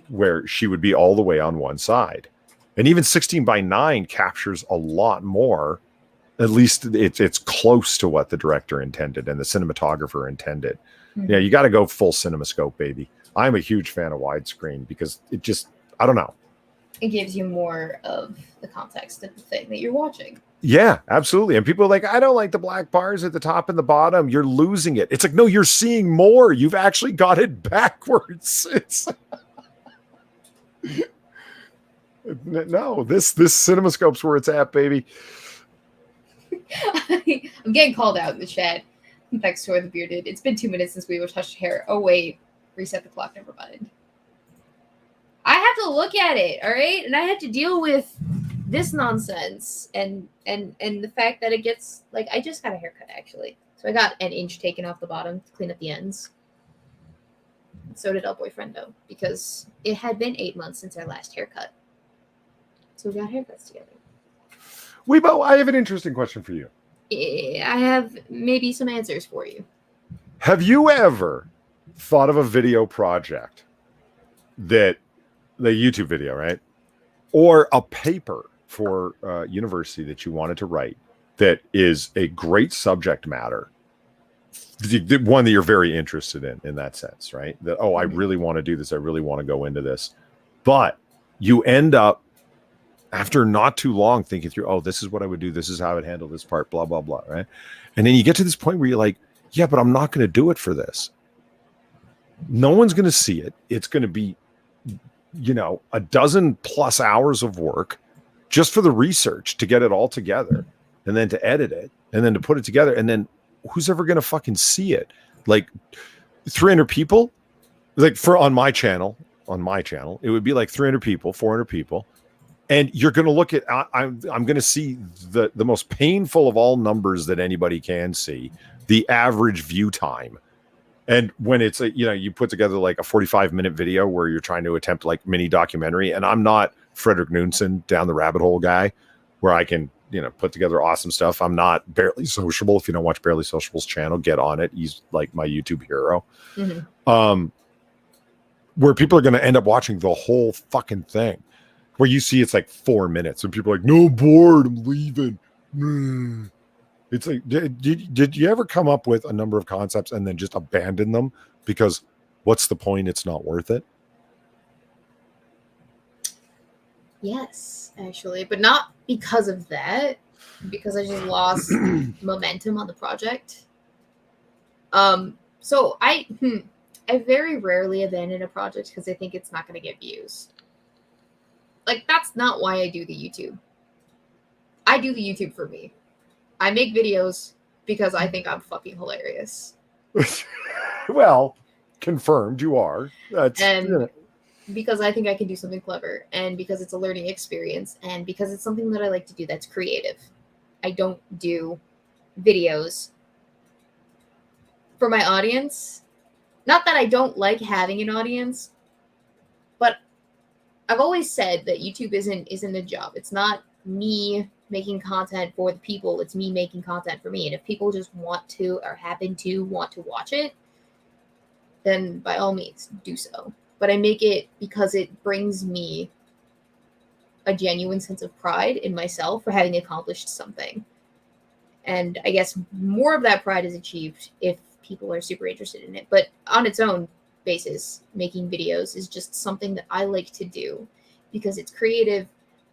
where she would be all the way on one side. And even 16:9 captures a lot more. At least it's close to what the director intended and the cinematographer intended. Mm-hmm. Yeah, you got to go full CinemaScope, baby. I'm a huge fan of widescreen because it just, I don't know. It gives you more of the context of the thing that you're watching. Yeah, absolutely. And people are like, I don't like the black bars at the top and the bottom. You're losing it. It's like, no, you're seeing more. You've actually got it backwards. It's no, this CinemaScope's where it's at, baby. I'm getting called out in the chat. Thanks to the bearded. It's been 2 minutes since we were touched hair. Oh wait, reset the clock. Never mind. I have to look at it, all right, and I have to deal with this nonsense and the fact that it gets, like, I just got a haircut actually, so I got an inch taken off the bottom to clean up the ends. So did our boyfriendo, because it had been 8 months since our last haircut, so we got haircuts together. Weebo, I have an interesting question for you. I have maybe some answers for you. Have you ever thought of a video project that, the YouTube video, right? Or a paper for university that you wanted to write that is a great subject matter, the one that you're very interested in that sense, right? That, I really want to do this. I really want to go into this. But you end up, after not too long, thinking through, this is what I would do. This is how I would handle this part, blah, blah, blah, right? And then you get to this point where you're like, yeah, but I'm not going to do it for this. No one's going to see it. It's going to be, a dozen plus hours of work just for the research to get it all together, and then to edit it, and then to put it together. And then who's ever going to fucking see it? Like 300 people, like on my channel, it would be like 300 people, 400 people. And you're going to look at, I'm going to see the most painful of all numbers that anybody can see, the average view time. And when it's you put together like a 45-minute video where you're trying to attempt like mini documentary, and I'm not Frederick Noonson down the rabbit hole guy where I can, put together awesome stuff. I'm not Barely Sociable. If you don't watch Barely Sociable's channel, get on it. He's like my YouTube hero. Mm-hmm. Where people are going to end up watching the whole fucking thing, where you see it's like 4 minutes and people are like, no, bored, I'm leaving. It's like, did you ever come up with a number of concepts and then just abandon them because what's the point? It's not worth it. Yes, actually, but not because of that, because I just lost momentum on the project. So I very rarely abandon a project because I think it's not going to get views. Like, that's not why I do the YouTube. I do the YouTube for me. I make videos because I think I'm fucking hilarious. Well, confirmed you are. Because I think I can do something clever, and because it's a learning experience, and because it's something that I like to do that's creative. I don't do videos for my audience. Not that I don't like having an audience, but I've always said that YouTube isn't a job. It's not me making content for the people. It's me making content for me. And if people just want to or happen to want to watch it, then by all means do so. But I make it because it brings me a genuine sense of pride in myself for having accomplished something. And I guess more of that pride is achieved if people are super interested in it. But on its own basis, making videos is just something that I like to do because it's creative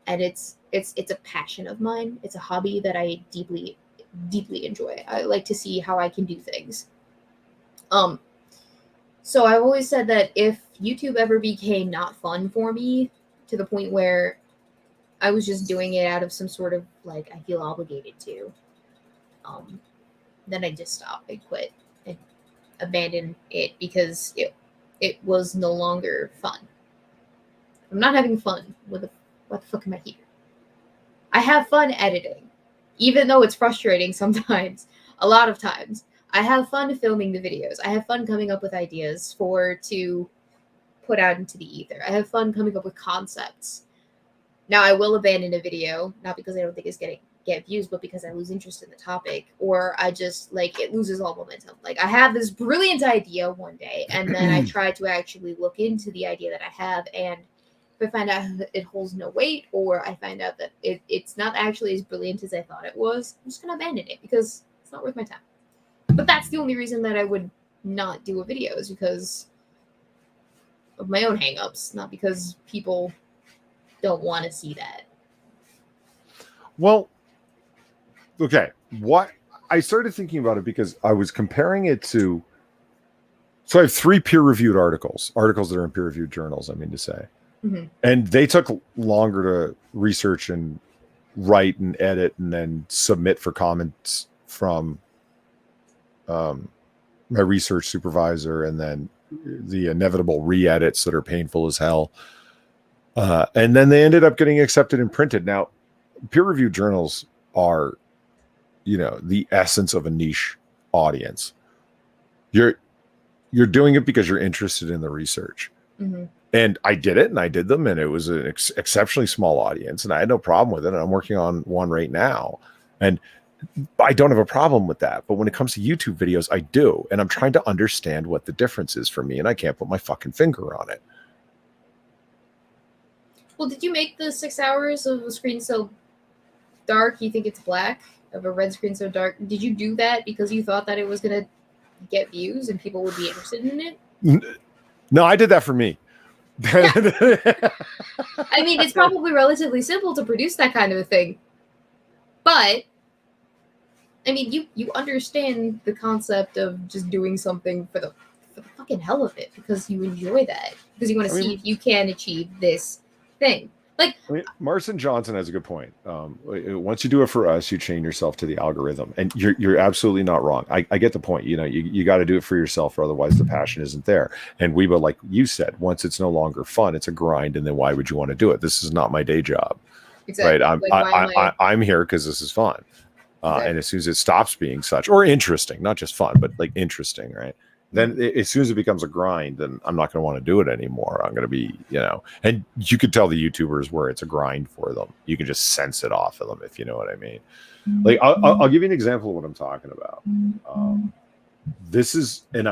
and it's a passion of mine. It's a hobby that I deeply enjoy. I like to see how I can do things. So I've always said that if YouTube ever became not fun for me to the point where I was just doing it out of some sort of like I feel obligated to, then I just stop. I quit and abandon it because it was no longer fun. I'm not having fun. What the fuck am I here? I have fun editing, even though it's frustrating sometimes. A lot of times, I have fun filming the videos. I have fun coming up with ideas to put out into the ether. I have fun coming up with concepts. Now, I will abandon a video, not because I don't think it's get views, but because I lose interest in the topic, or I just it loses all momentum. Like I have this brilliant idea one day, and then I try to actually look into the idea that I have, and if I find out it holds no weight, or I find out that it's not actually as brilliant as I thought it was, I'm just gonna abandon it because it's not worth my time. But that's the only reason that I would not do a video is because of my own hangups, not because people don't want to see that. Well, okay. What I started thinking about it because I was comparing it to. So I have 3 peer-reviewed articles that are in peer-reviewed journals. I mean to say, and they took longer to research and write and edit and then submit for comments from my research supervisor, and then the inevitable re-edits that are painful as hell. And then they ended up getting accepted and printed. Now, peer-reviewed journals are, the essence of a niche audience. You're doing it because you're interested in the research. And I did it, and I did them, and it was an exceptionally small audience, and I had no problem with it. And I'm working on one right now, and I don't have a problem with that. But when it comes to YouTube videos, I do, and I'm trying to understand what the difference is for me, and I can't put my fucking finger on it. Well, did you make the 6 hours of a screen so dark you think it's black, of a red screen so dark? Did you do that because you thought that it was going to get views and people would be interested in it? No, I did that for me. Yeah. I mean, it's probably relatively simple to produce that kind of a thing. But, I mean, you understand the concept of just doing something for the fucking hell of it because you enjoy that. Because you want to see if you can achieve this thing. Marcin Johnson has a good point. Once you do it for us, you chain yourself to the algorithm, and you're absolutely not wrong. I get the point. You got to do it for yourself, or otherwise the passion isn't there. And Weebo, like you said, once it's no longer fun, it's a grind, and then why would you want to do it? This is not my day job, exactly. Right? I'm here because this is fun, exactly. And as soon as it stops being such or interesting, not just fun, but like interesting, right? Then as soon as it becomes a grind, then I'm not going to want to do it anymore. I'm going to be, and you could tell the YouTubers where it's a grind for them. You can just sense it off of them, if you know what I mean. Like, I'll give you an example of what I'm talking about. This is an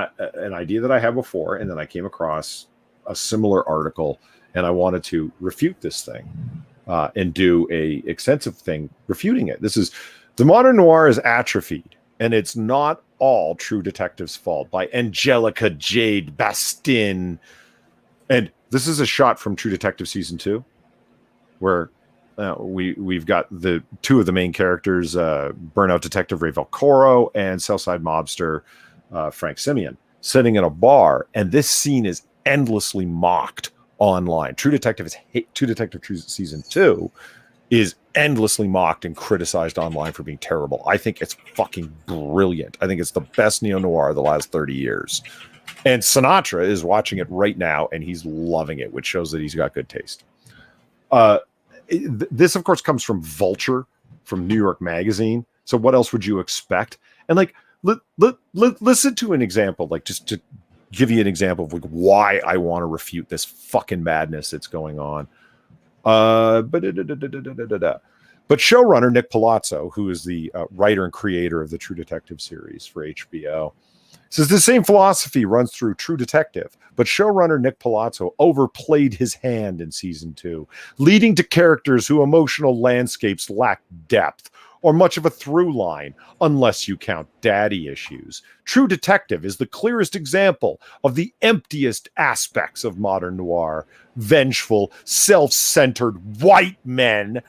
idea that I had before, and then I came across a similar article, and I wanted to refute this thing and do a extensive thing refuting it. This is The Modern Noir is Atrophied, and It's Not All True Detective's Fault by Angelica Jade Bastin. And this is a shot from True Detective Season 2, where we've got the 2 of the main characters, Burnout Detective Ray Valcoro and Southside Mobster Frank Simeon, sitting in a bar. And this scene is endlessly mocked online. True Detective Season 2 is endlessly mocked and criticized online for being terrible. I think it's fucking brilliant. I think it's the best neo-noir of the last 30 years. And Sinatra is watching it right now, and he's loving it, which shows that he's got good taste. This, of course, comes from Vulture, from New York Magazine. So what else would you expect? And like, listen to an example, like just to give you an example of like why I want to refute this fucking madness that's going on. But showrunner Nick Palazzo, who is the writer and creator of the True Detective series for HBO, Says the same philosophy runs through True Detective, but showrunner Nick Palazzo overplayed his hand in season 2, leading to characters whose emotional landscapes lack depth or much of a through line, unless you count daddy issues. True Detective is the clearest example of the emptiest aspects of modern noir: vengeful, self-centered white men,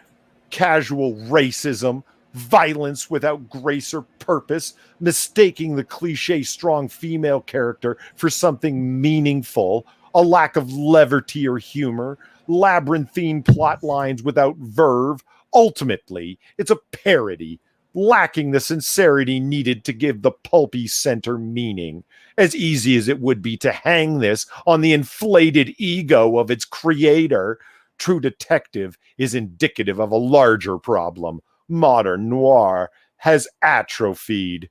casual racism, violence without grace or purpose, mistaking the cliche strong female character for something meaningful, a lack of levity or humor, labyrinthine plot lines without verve. Ultimately, it's a parody, lacking the sincerity needed to give the pulpy center meaning. As easy as it would be to hang this on the inflated ego of its creator, True Detective is indicative of a larger problem. Modern noir has atrophied.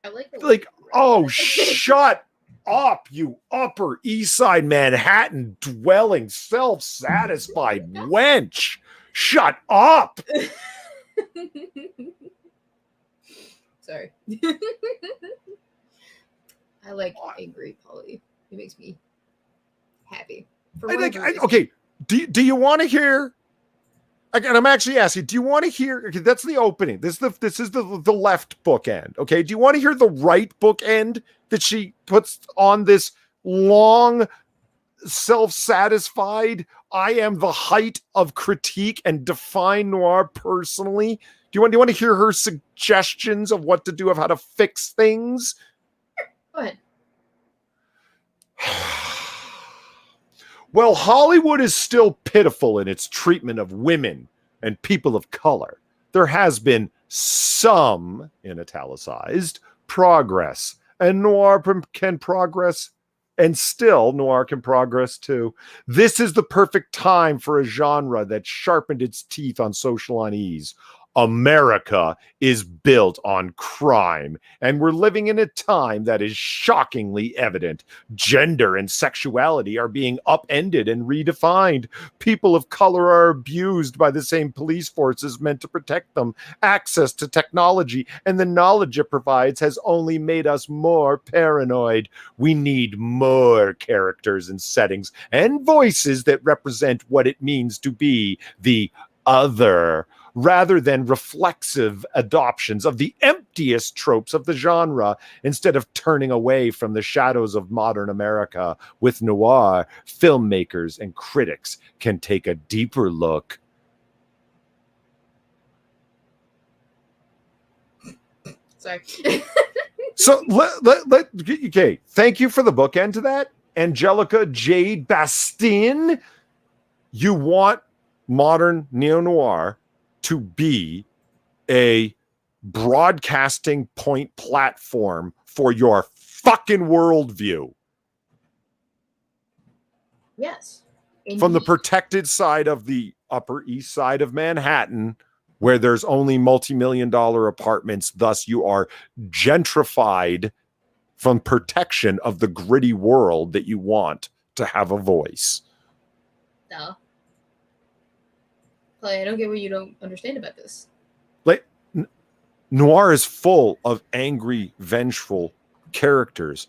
I like the Like, oh, shut up, you Upper East Side Manhattan dwelling, self-satisfied wench. Shut up. Sorry. I like angry Polly. It makes me happy. Okay, do you want to hear? And I'm actually asking, do you want to hear? Okay, that's the opening. This is the left bookend. Okay, do you want to hear the right bookend that she puts on this long, self-satisfied? I am the height of critique and define noir personally. Do you want to hear her suggestions of what to do, of how to fix things? Go ahead. Well, Hollywood is still pitiful in its treatment of women and people of color. There has been some, in italicized, progress, and noir can progress, and still noir can progress too. This is the perfect time for a genre that sharpened its teeth on social unease. America is built on crime, and we're living in a time that is shockingly evident. Gender and sexuality are being upended and redefined. People of color are abused by the same police forces meant to protect them. Access to technology and the knowledge it provides has only made us more paranoid. We need more characters and settings and voices that represent what it means to be the other, rather than reflexive adoptions of the emptiest tropes of the genre. Instead of turning away from the shadows of modern America with noir, filmmakers and critics can take a deeper look. Sorry. So okay, thank you for the bookend to that. Angelica Jade Bastien, you want modern neo-noir to be a broadcasting point platform for your fucking worldview. Yes. From the protected side of the Upper East Side of Manhattan, where there's only multi-million-dollar apartments, thus you are gentrified from protection of the gritty world that you want to have a voice. No. I don't get what you don't understand about this. Like, noir is full of angry, vengeful characters.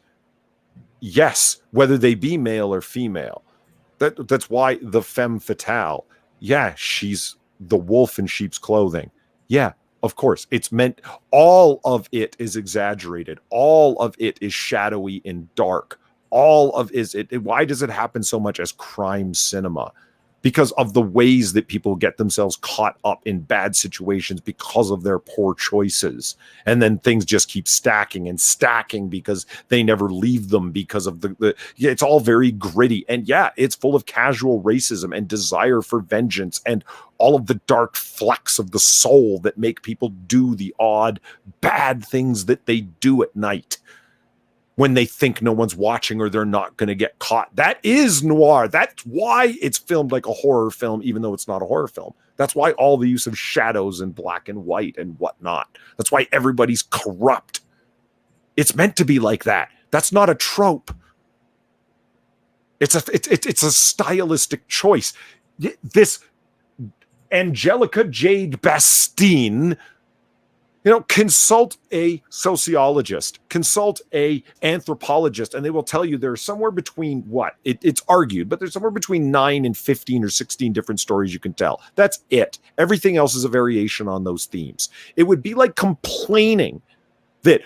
Yes, whether they be male or female. That's why the femme fatale. Yeah, she's the wolf in sheep's clothing. Yeah, of course. It's meant, all of it is exaggerated. All of it is shadowy and dark. All of it. Why does it happen so much as crime cinema? Because of the ways that people get themselves caught up in bad situations because of their poor choices. And then things just keep stacking and stacking because they never leave them, because of it's all very gritty. And yeah, it's full of casual racism and desire for vengeance and all of the dark flecks of the soul that make people do the odd bad things that they do at night when they think no one's watching or they're not going to get caught. That is noir. That's why it's filmed like a horror film, even though it's not a horror film. That's why all the use of shadows and black and white and whatnot. That's why everybody's corrupt. It's meant to be like that. That's not a trope. It's a stylistic choice. This Angelica Jade Bastien Consult a sociologist, consult a anthropologist, and they will tell you there's somewhere between it's argued, but there's somewhere between 9 and 15 or 16 different stories you can tell. That's it. Everything else is a variation on those themes. It would be like complaining that,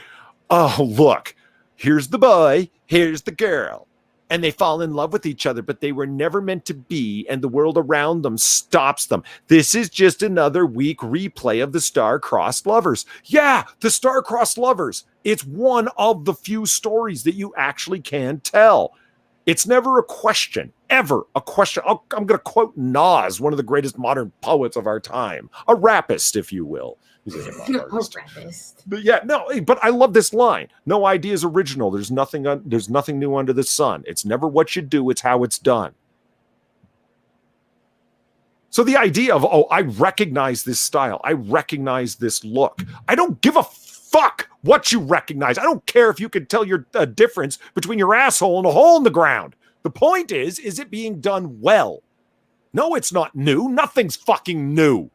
oh, look, here's the boy, here's the girl, and they fall in love with each other, but they were never meant to be, and the world around them stops them. This is just another weak replay of the star-crossed lovers. Yeah, the star-crossed lovers. It's one of the few stories that you actually can tell. It's never a question, ever a question. I'm going to quote Nas, one of the greatest modern poets of our time, a rapist, if you will. He's a hip-hop artist. But yeah, no, but I love this line. No idea is original. There's nothing new under the sun. It's never what you do, it's how it's done. So the idea of, I recognize this style. I recognize this look. I don't give a fuck what you recognize. I don't care if you can tell your difference between your asshole and a hole in the ground. The point is it being done well? No, it's not new. Nothing's fucking new.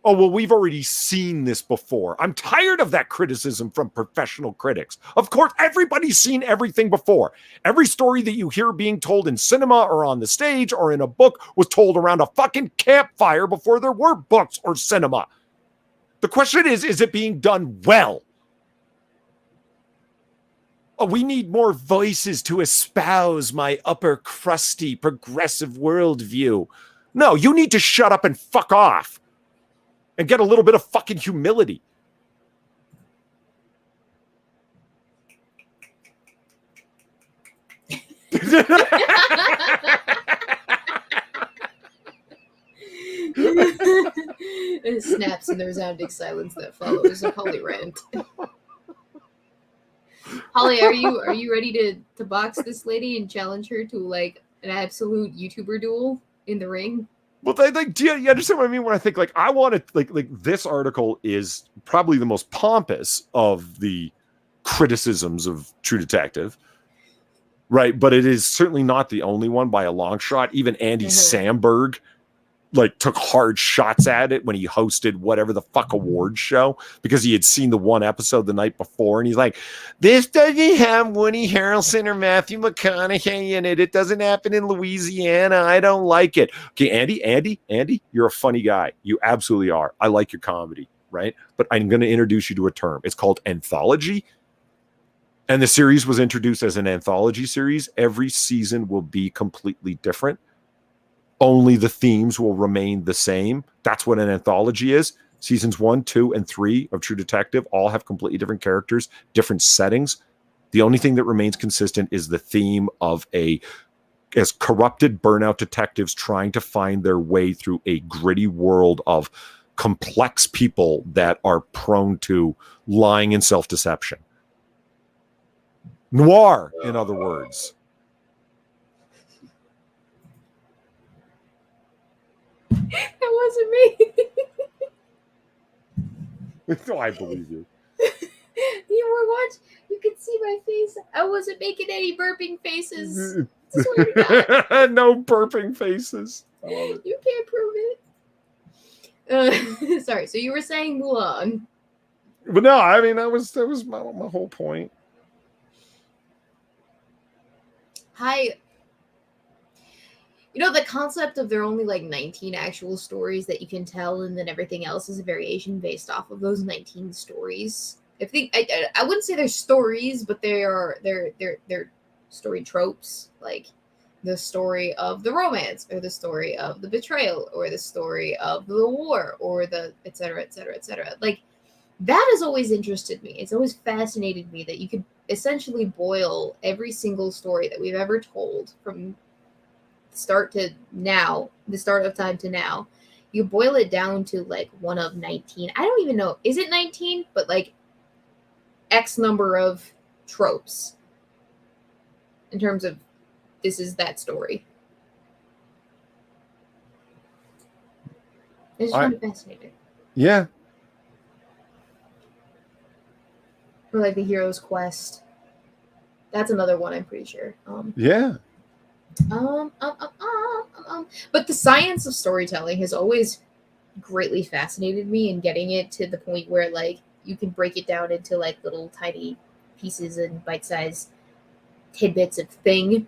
Oh, well, we've already seen this before. I'm tired of that criticism from professional critics. Of course, everybody's seen everything before. Every story that you hear being told in cinema or on the stage or in a book was told around a fucking campfire before there were books or cinema. The question is it being done well? Oh, we need more voices to espouse my upper crusty progressive worldview. No, you need to shut up and fuck off. And get a little bit of fucking humility. It snaps in the resounding silence that follows a Holly rant. Holly, are you ready to box this lady and challenge her to like an absolute YouTuber duel in the ring? Well, do you understand what I mean when I think I want to like this article is probably the most pompous of the criticisms of True Detective, right? But it is certainly not the only one by a long shot. Even Andy Samberg took hard shots at it when he hosted whatever the fuck award show because he had seen the one episode the night before and he's like, this doesn't have Woody Harrelson or Matthew McConaughey in it. It doesn't happen in Louisiana. I don't like it. Okay, Andy, you're a funny guy. You absolutely are. I like your comedy, right? But I'm going to introduce you to a term. It's called anthology. And the series was introduced as an anthology series. Every season will be completely different. Only the themes will remain the same. That's what an anthology is. Seasons 1, 2, and 3 of True Detective all have completely different characters, different settings. The only thing that remains consistent is the theme of as corrupted burnout detectives trying to find their way through a gritty world of complex people that are prone to lying and self-deception. Noir, in other words. That wasn't me. No, I believe you. You could see my face. I wasn't making any burping faces. Swear to God. No burping faces. I love it. You can't prove it. Sorry. So you were saying Mulan. But no, I mean that was my whole point. Hi. The concept of there are only 19 actual stories that you can tell, and then everything else is a variation based off of those 19 stories. I wouldn't say they're stories, but they're story tropes, like the story of the romance, or the story of the betrayal, or the story of the war, or the et cetera, et cetera, et cetera. That has always interested me. It's always fascinated me that you could essentially boil every single story that we've ever told from start to now, the start of time to now, you boil it down to one of 19. I don't even know. Is it 19? But X number of tropes in terms of this is that story. I just find it fascinating. Yeah. Or the hero's quest. That's another one, I'm pretty sure. Yeah. But the science of storytelling has always greatly fascinated me, and getting it to the point where like you can break it down into like little tiny pieces and bite-sized tidbits of thing,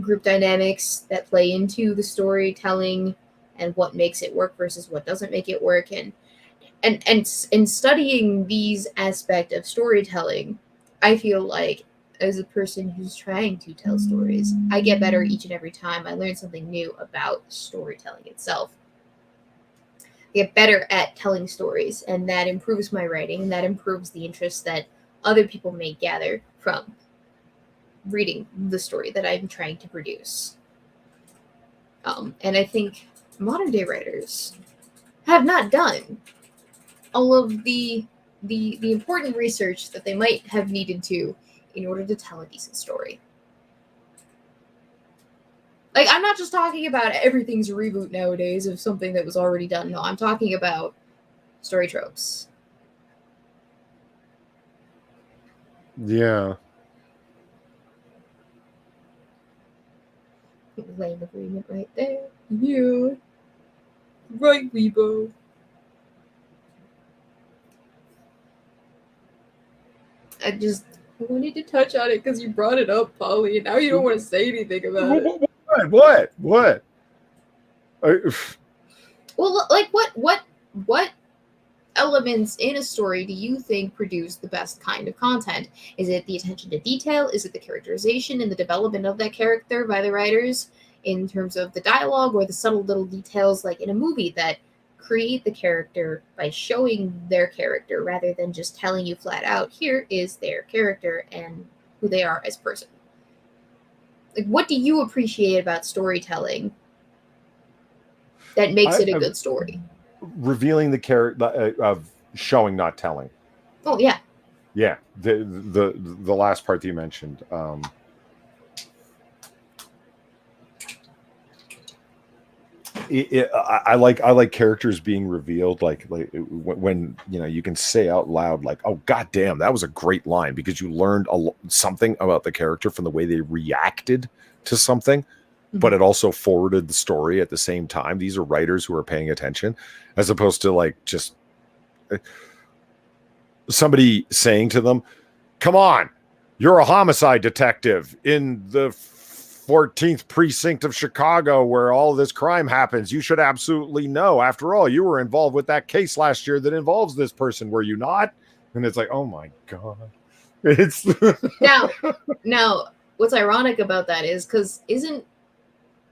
group dynamics that play into the storytelling and what makes it work versus what doesn't make it work, and studying these aspects of storytelling, I feel like as a person who's trying to tell stories, I get better each and every time. I learn something new about storytelling itself. I get better at telling stories, and that improves my writing, and that improves the interest that other people may gather from reading the story that I'm trying to produce. And I think modern day writers have not done all of the important research that they might have needed to in order to tell a decent story. Like, I'm not just talking about everything's a reboot nowadays of something that was already done. No, I'm talking about story tropes. Yeah. Lame agreement right there. Yeah. Right, Weebo. I wanted to touch on it because you brought it up, Polly, and now you don't want to say anything about it. What? Well, like, what elements in a story do you think produce the best kind of content? Is it the attention to detail? Is it the characterization and the development of that character by the writers in terms of the dialogue, or the subtle little details like in a movie that create the character by showing their character rather than just telling you flat out, here is their character and who they are as a person? Like, what do you appreciate about storytelling that makes it a good story? Revealing the character of showing, not telling. Oh yeah. Yeah, the last part that you mentioned. I like characters being revealed, like when you can say out loud, like, "Oh goddamn, that was a great line," because you learned something about the character from the way they reacted to something. But it also forwarded the story at the same time. These are writers who are paying attention, as opposed to like just somebody saying to them, "Come on, you're a homicide detective in the 14th precinct of Chicago where all this crime happens. You should absolutely know. After all, you were involved with that case last year that involves this person, were you not?" And it's like, oh my God. It's now what's ironic about that is because isn't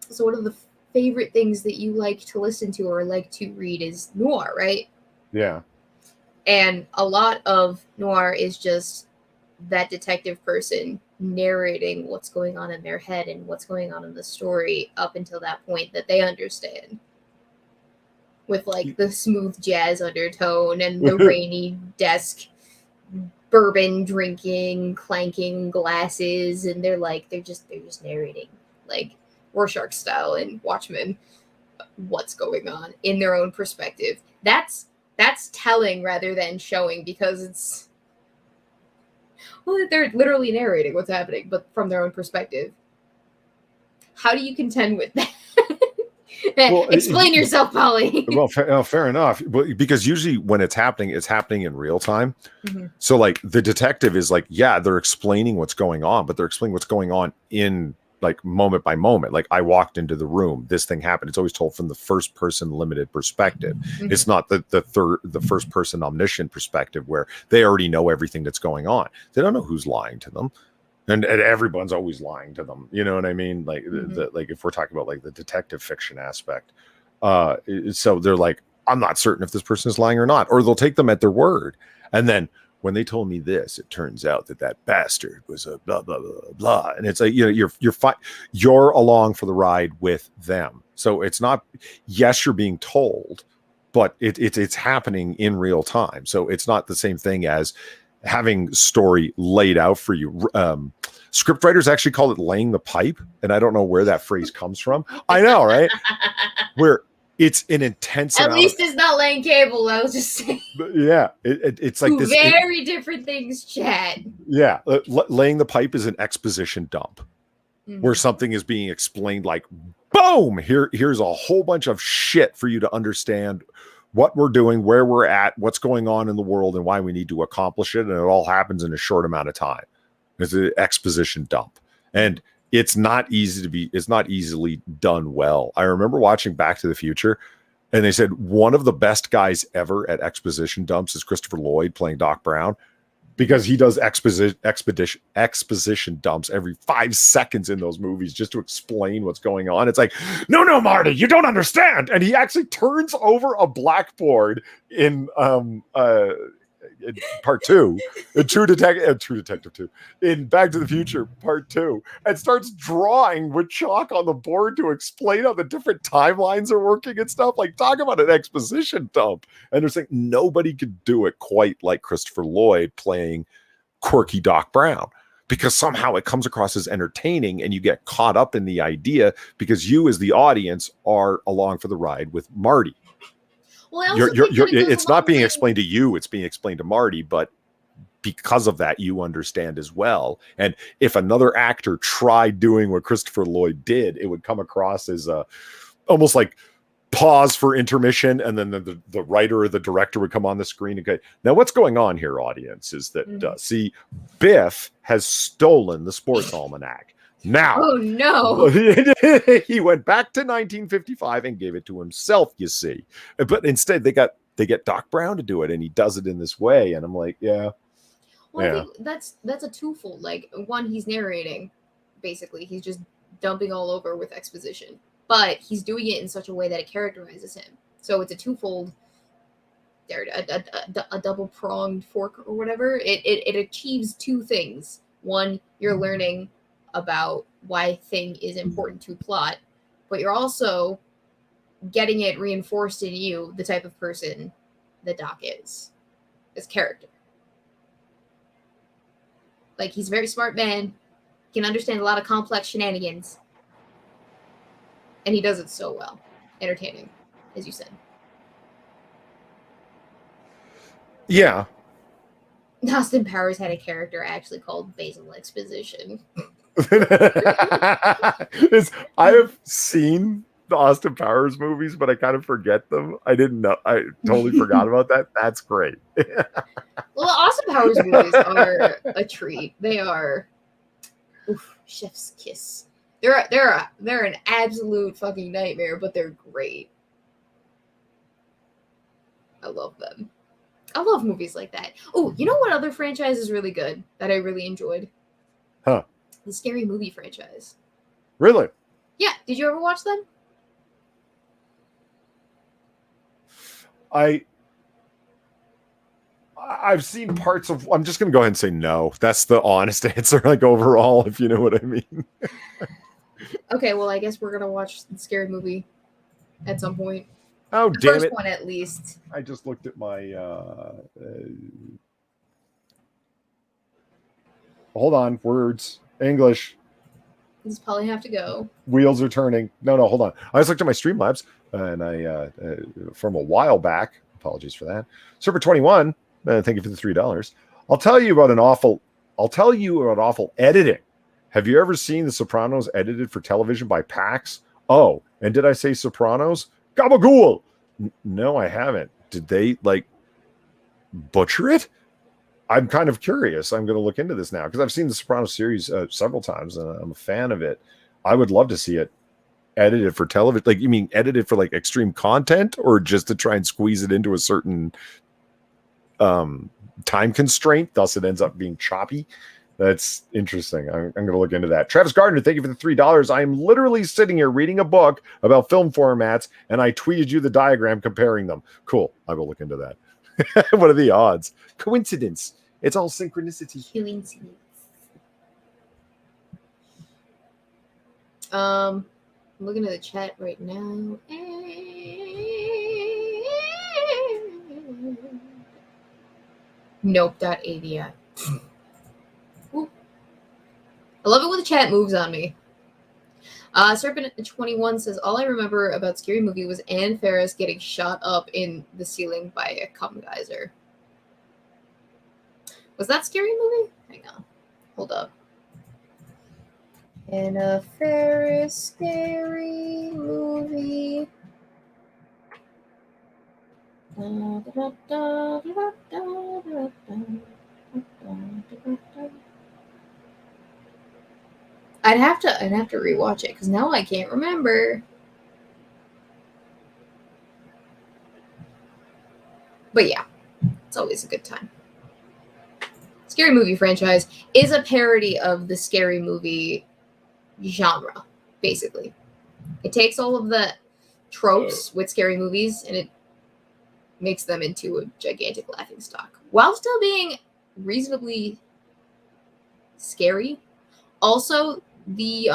sort of the favorite things that you like to listen to or like to read is noir, right? Yeah. And a lot of noir is just that detective person narrating what's going on in their head and what's going on in the story up until that point that they understand, with like the smooth jazz undertone and the rainy desk bourbon drinking, clanking glasses, and they're just narrating like Rorschach style and Watchmen what's going on in their own perspective. That's telling rather than showing, because they're literally narrating what's happening, but from their own perspective. How do you contend with that? Well, explain yourself, Polly. Well, fair enough. Because usually when it's happening in real time. Mm-hmm. So like the detective is like, yeah, they're explaining what's going on, but they're explaining what's going on in like moment by moment. Like, I walked into the room, this thing happened. It's always told from the first person limited perspective. Mm-hmm. It's not the first person omniscient perspective where they already know everything that's going on. They don't know who's lying to them. And everyone's always lying to them. You know what I mean? Like, mm-hmm. Like if we're talking about like the detective fiction aspect. So they're like, I'm not certain if this person is lying or not, or they'll take them at their word. And then when they told me this, it turns out that bastard was a blah, blah, blah, blah. And it's like, you're along for the ride with them. So it's not, yes, you're being told, but it's happening in real time. So it's not the same thing as having story laid out for you. Script writers actually call it laying the pipe. And I don't know where that phrase comes from. I know, right? Where it's an intense. At least it's not laying cable. I was just saying. Yeah, it's like this very different things, Chad. Yeah, laying the pipe is an exposition dump, where something is being explained like boom, here's a whole bunch of shit for you to understand what we're doing, where we're at, what's going on in the world, and why we need to accomplish it. And it all happens in a short amount of time. It's an exposition dump. And it's not easily done well. I remember watching Back to the Future, and they said one of the best guys ever at exposition dumps is Christopher Lloyd playing Doc Brown, because he does exposition dumps every 5 seconds in those movies just to explain what's going on. It's like, no, Marty, you don't understand. And he actually turns over a blackboard in in part 2, in True Detective 2, in Back to the Future part 2, and starts drawing with chalk on the board to explain how the different timelines are working and stuff. Like, talk about an exposition dump. And they're saying nobody could do it quite like Christopher Lloyd playing quirky Doc Brown, because somehow it comes across as entertaining and you get caught up in the idea because you as the audience are along for the ride with Marty. Well, it's not being explained to you, it's being explained to Marty, but because of that, you understand as well. And if another actor tried doing what Christopher Lloyd did, it would come across as almost like pause for intermission, and then the writer or the director would come on the screen and go, now what's going on here, audience, is that see, Biff has stolen the sports almanac. Now, oh no, he went back to 1955 and gave it to himself, you see. But instead they get Doc Brown to do it, and he does it in this way, and I'm like, yeah. Well, I think that's a twofold. Like, one, he's narrating, basically. He's just dumping all over with exposition. But he's doing it in such a way that it characterizes him. So it's a twofold, a double-pronged fork or whatever. It achieves two things. One, you're learning about why a thing is important to plot, but you're also getting it reinforced in you, the type of person that Doc is, his character. Like, he's a very smart man, can understand a lot of complex shenanigans, and he does it so well. Entertaining, as you said. Yeah. Austin Powers had a character actually called Basil Exposition. I have seen the Austin Powers movies, but I kind of forget them. I didn't know. I totally forgot about that. That's great. Well, the Austin Powers movies are a treat. They are, chef's kiss. They're an absolute fucking nightmare, but they're great. I love them. I love movies like that. Oh, you know what other franchise is really good that I really enjoyed? Huh. The Scary Movie franchise. Really? Yeah. Did you ever watch them? I've seen parts of. I'm just going to go ahead and say no. That's the honest answer, like overall, if you know what I mean. Okay, well, I guess we're going to watch the Scary Movie at some point. Oh, the damn first it. one, at least. I just looked at my... hold on. Words. English. This probably have to go. Wheels are turning. No, hold on. I just looked at my Streamlabs, and I from a while back. Apologies for that. Server 21. Thank you for the $3. I'll tell you about awful editing. Have you ever seen The Sopranos edited for television by Pax? Oh, and did I say Sopranos? Gabagool! No, I haven't. Did they butcher it? I'm kind of curious. I'm going to look into this now because I've seen the Sopranos series several times and I'm a fan of it. I would love to see it edited for television. Like, you mean edited for extreme content, or just to try and squeeze it into a certain time constraint, thus it ends up being choppy? That's interesting. I'm going to look into that. Travis Gardner, thank you for the $3. I am literally sitting here reading a book about film formats, and I tweeted you the diagram comparing them. Cool. I will look into that. What are the odds? Coincidence. It's all synchronicity. Coincidence. I'm looking at the chat right now. Nope.avi. I love it when the chat moves on me. Serpent21 says, all I remember about Scary Movie was Ann Faris getting shot up in the ceiling by a cum geyser. Was that Scary Movie? Hang on. Hold up. In a very scary movie. I'd have to rewatch it because now I can't remember. But yeah, it's always a good time. Scary movie franchise is a parody of the scary movie genre, basically. It takes all of the tropes with scary movies and it makes them into a gigantic laughingstock while still being reasonably scary. Also, the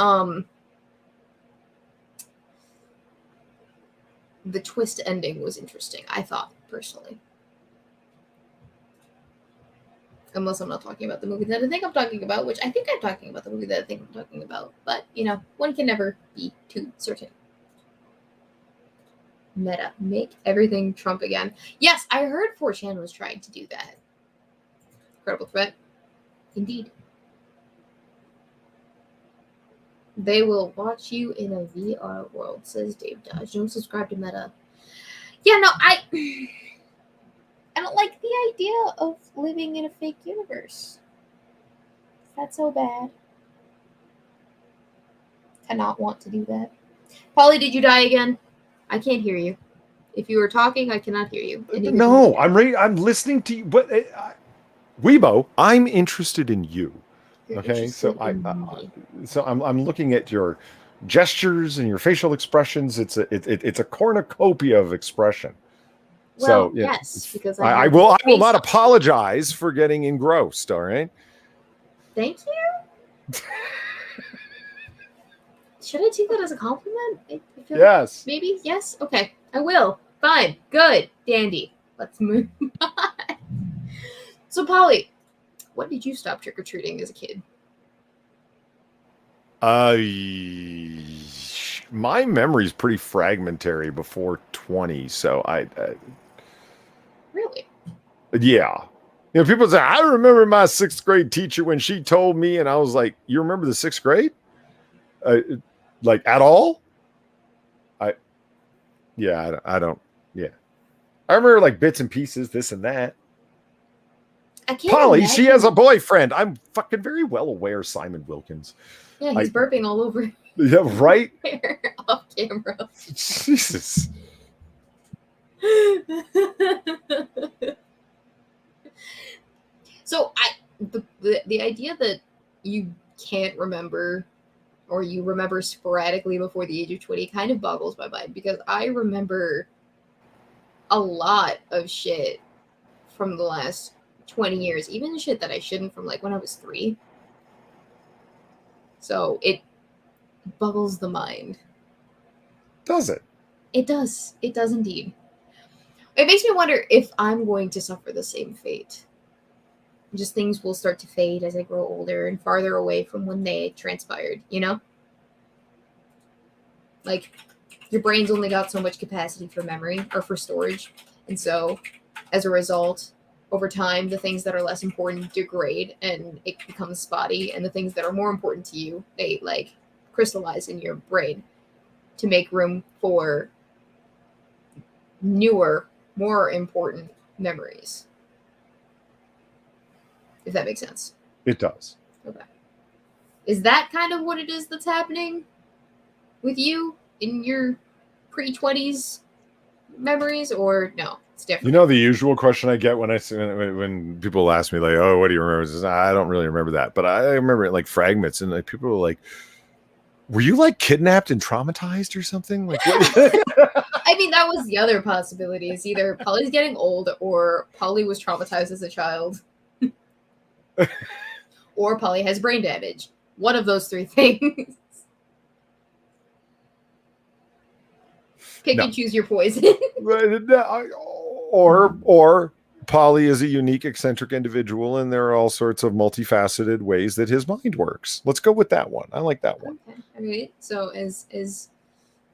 twist ending was interesting, I thought, personally. Unless I'm not talking about the movie that I think I'm talking about, which I think I'm talking about the movie that I think I'm talking about. But, one can never be too certain. Meta. Make everything Trump again. Yes, I heard 4chan was trying to do that. Incredible threat. Indeed. They will watch you in a VR world, says Dave Dodge. Don't subscribe to Meta. Yeah, no, I don't like the idea of living in a fake universe. Is that so bad? Cannot want to do that. Polly, did you die again? I can't hear you. If you were talking, I cannot hear you. No, I'm ready. I'm listening to you. But Weebo, I'm interested in you. Okay, so I'm looking at your gestures and your facial expressions. It's a cornucopia of expression. Well, so yes, because I will not apologize for getting engrossed. All right. Thank you. Should I take that as a compliment? I feel yes. Maybe yes. Okay, I will. Fine. Good. Dandy. Let's move on. So, Polly, when did you stop trick or treating as a kid? My memory is pretty fragmentary before 20, so I really, yeah. People say I remember my 6th grade teacher when she told me, and I was like, "You remember the 6th grade? Like at all?" I don't. Yeah, I remember like bits and pieces, this and that. Polly, she has a boyfriend. I'm fucking very well aware, Simon Wilkins. Yeah, he's burping all over. Yeah, right. Off camera. Jesus. So the idea that you can't remember or you remember sporadically before the age of 20 kind of boggles my mind, because I remember a lot of shit from the last 20 years, even shit that I shouldn't, from like when I was 3. So it boggles the mind. Does it? It does. It does indeed. It makes me wonder if I'm going to suffer the same fate. Just things will start to fade as I grow older and farther away from when they transpired, Like, your brain's only got so much capacity for memory or for storage. And so, as a result, over time, the things that are less important degrade and it becomes spotty. And the things that are more important to you, they, like, crystallize in your brain to make room for newer, more important memories. If that makes sense. It does. Okay. Is that kind of what it is that's happening with you in your pre-20s memories, or no? It's different. The usual question I get when people ask me, like, "Oh, what do you remember?" I don't really remember that, but I remember it like fragments, and like people are like, "Were you like kidnapped and traumatized or something?" Like, I mean, that was the other possibility. Is either Polly's getting old, or Polly was traumatized as a child. Or Polly has brain damage. One of those 3 things. Pick and choose your poison. or Polly is a unique, eccentric individual, and there are all sorts of multifaceted ways that his mind works. Let's go with that one. I like that one. Okay. All right. So as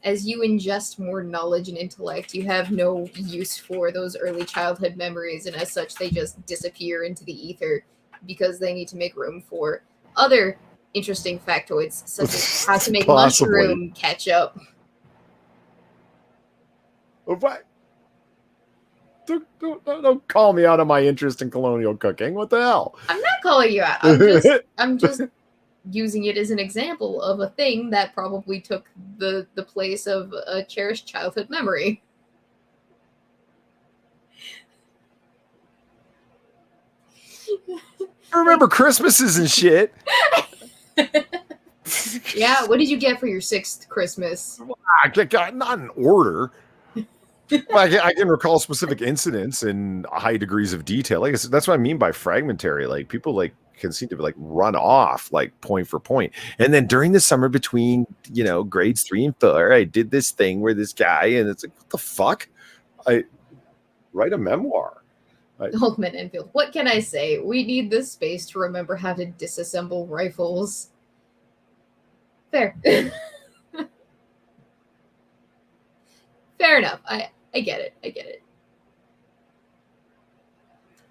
you ingest more knowledge and intellect, you have no use for those early childhood memories, and as such, they just disappear into the ether because they need to make room for other interesting factoids, such as how to make Possibly. mushroom ketchup. What? Don't call me out on my interest in colonial cooking. What the hell? I'm not calling you out. I'm just using it as an example of a thing that probably took the place of a cherished childhood memory. I remember Christmases and shit. Yeah, what did you get for your 6th Christmas? Not in order. I can recall specific incidents and high degrees of detail. Like that's what I mean by fragmentary. Like people like can seem to like run off like point for point. And then during the summer between grades 3 and 4, I did this thing where this guy, and it's like, what the fuck? I write a memoir. Oldman Enfield. What can I say? We need this space to remember how to disassemble rifles. Fair. Fair enough. I get it. I get it.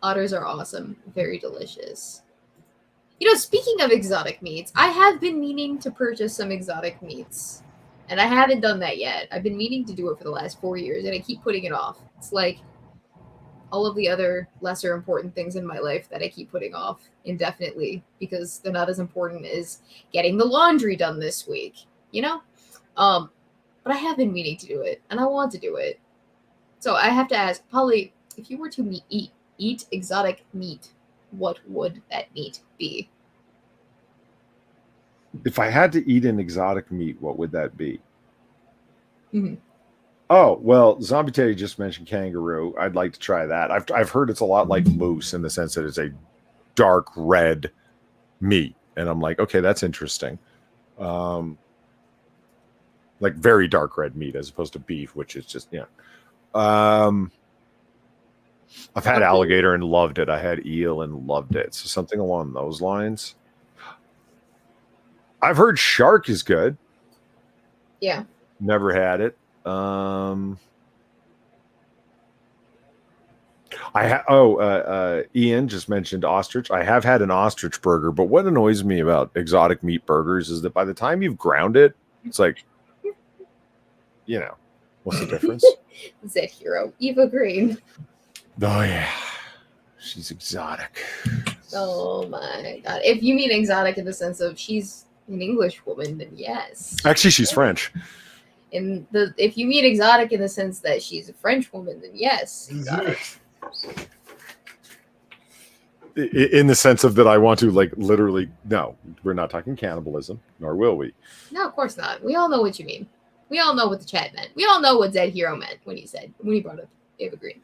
Otters are awesome. Very delicious. Speaking of exotic meats, I have been meaning to purchase some exotic meats. And I haven't done that yet. I've been meaning to do it for the last 4 years, and I keep putting it off. It's like all of the other lesser important things in my life that I keep putting off indefinitely because they're not as important as getting the laundry done this week, But I have been meaning to do it, and I want to do it. So I have to ask, Polly, if you were to eat exotic meat, what would that meat be? If I had to eat an exotic meat, what would that be? Mm-hmm. Oh, well, Zombie Teddy just mentioned kangaroo. I'd like to try that. I've heard it's a lot like moose in the sense that it's a dark red meat. And I'm like, okay, that's interesting. Like very dark red meat as opposed to beef, which is just, I've had alligator and loved it. I had eel and loved it. So something along those lines. I've heard shark is good. Yeah. Never had it. Ian just mentioned ostrich. I have had an ostrich burger, but what annoys me about exotic meat burgers is that by the time you've ground it, it's like, what's the difference? Zed Hero, Eva Green. Oh yeah, she's exotic. Oh my god! If you mean exotic in the sense of she's an English woman, then yes. Actually, she's French. If you mean exotic in the sense that she's a French woman, then yes, exotic. In the sense of that, I want to literally. No, we're not talking cannibalism, nor will we. No, of course not. We all know what you mean. We all know what the chat meant. We all know what Zed Hero meant when he brought up Ava Green.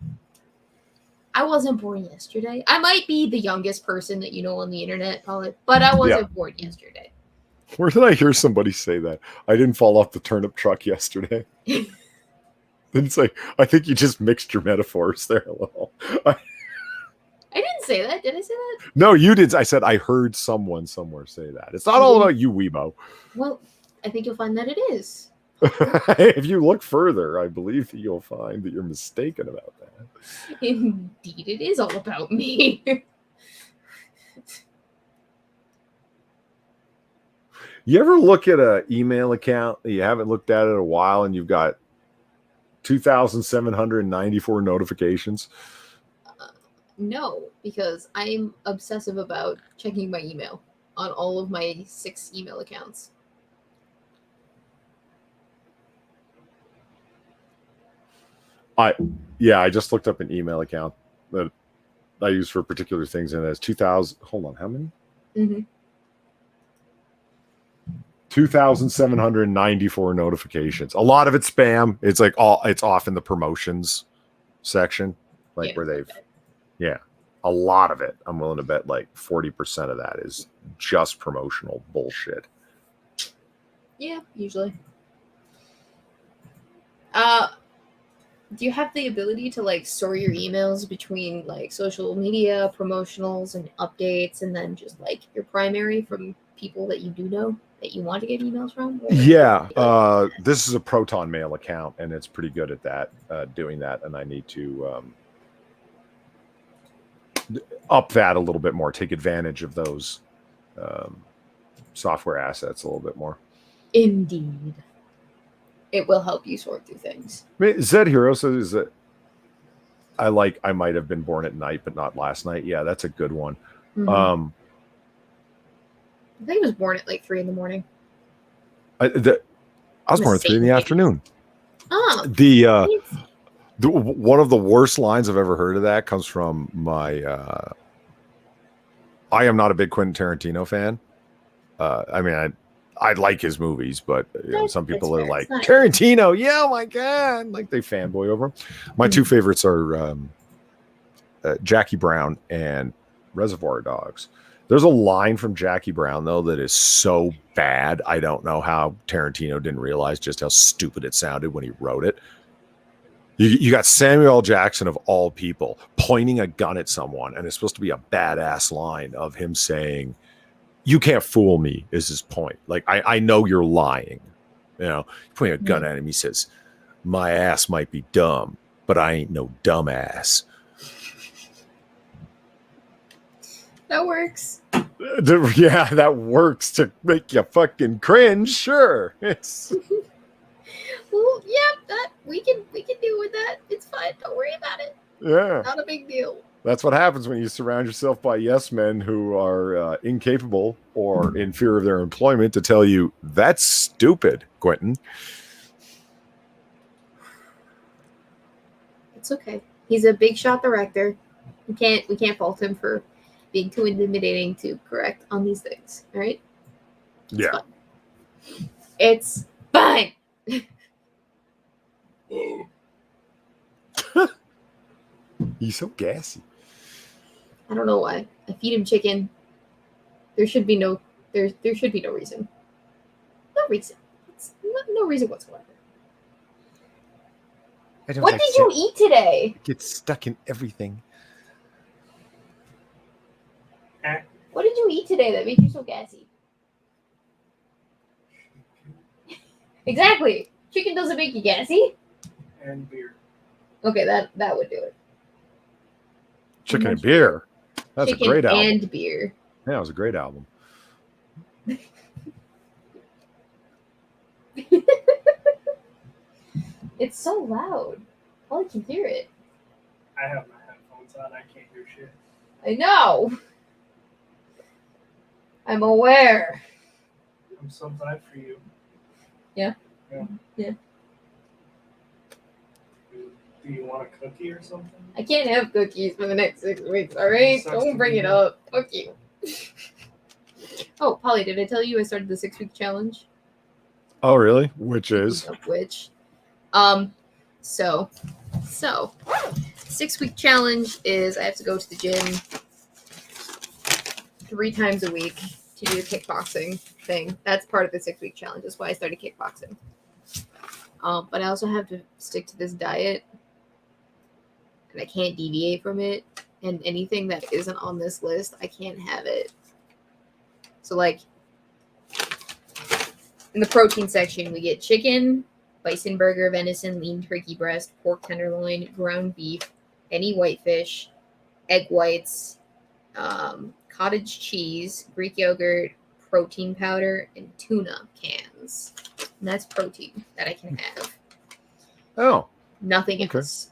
I wasn't born yesterday. I might be the youngest person that you know on the internet, probably, but I wasn't born yesterday. Where did I hear somebody say that? I didn't fall off the turnip truck yesterday. Then it's like, I think you just mixed your metaphors there a little. I didn't say that. Did I say that? No, you did. I said I heard someone somewhere say that. It's not all about you, Weebo. Well, I think you'll find that it is. If you look further, I believe that you'll find that you're mistaken about that. Indeed, it is all about me. You ever look at an email account that you haven't looked at it in a while and you've got 2,794 notifications? No, because I'm obsessive about checking my email on all of my 6 email accounts. I just looked up an email account that I use for particular things, and it has 2,000. Hold on, how many? 2,794 notifications. A lot of it's spam. It's it's off in the promotions section, where they've, a lot of it. I'm willing to bet 40% of that is just promotional bullshit. Yeah, usually. Do you have the ability to store your emails between social media promotionals and updates, and then just your primary from people that you do know that you want to get emails from? Yeah, this is a Proton Mail account, and it's pretty good at that, doing that. And I need to up that a little bit more, take advantage of those software assets a little bit more. Indeed. It will help you sort through things. I mean, Zed Hero says that I might have been born at night, but not last night. Yeah, that's a good one. I think he was born at like 3 a.m. I was born at 3 p.m. Oh, One of the worst lines I've ever heard of that comes from my. I am not a big Quentin Tarantino fan. I mean, I like his movies, but some people are like Tarantino. Yeah, oh my god, like they fanboy over him. My two favorites are Jackie Brown and Reservoir Dogs. There's a line from Jackie Brown though that is so bad. I don't know how Tarantino didn't realize just how stupid it sounded when he wrote it. You got Samuel L. Jackson of all people pointing a gun at someone, and it's supposed to be a badass line of him saying, "You can't fool me," is his point. Like, I know you're lying. You know, pointing a gun at him, he says, "My ass might be dumb, but I ain't no dumbass." that works. Yeah, that works to make you fucking cringe. Sure, it's. Well, yeah, that we can deal with that. It's fine. Don't worry about it. Yeah, Not a big deal. that's what happens when you surround yourself by yes men who are incapable or in fear of their employment to tell you that's stupid, Quentin. It's okay. He's a big shot director. We can't fault him for being too intimidating to correct on these things. All right. It's fine. He's so gassy. I don't know why. I feed him chicken. There should be no reason. No reason. It's no reason whatsoever. What did you eat today? It gets stuck in everything. What did you eat today that made you so gassy? Exactly. Chicken doesn't make you gassy. And beer. Okay, that would do it. Chicken and beer. That's Chicken a great album. and beer. Yeah, it was a great album. It's so loud. All I can hear it. I have my headphones on. I can't hear shit. I know. I'm aware. I'm so glad for you. Yeah. Yeah. Yeah. Do you want a cookie or something? I can't have cookies for the next 6 weeks, alright? Don't bring it up. Fuck you. Oh, Polly, did I tell you I started the 6-week challenge? Oh, really? Which is? So 6-week challenge is I have to go to the gym 3 times a week to do the kickboxing thing. That's part of the 6-week challenge. That's why I started kickboxing. But I also have to stick to this diet, and I can't deviate from it. And anything that isn't on this list, I can't have it. So, like, in the protein section, we get chicken, bison burger, venison, lean turkey breast, pork tenderloin, ground beef, any whitefish, egg whites, cottage cheese, Greek yogurt, protein powder, and tuna cans. And that's protein that I can have. Oh. Nothing Okay. else.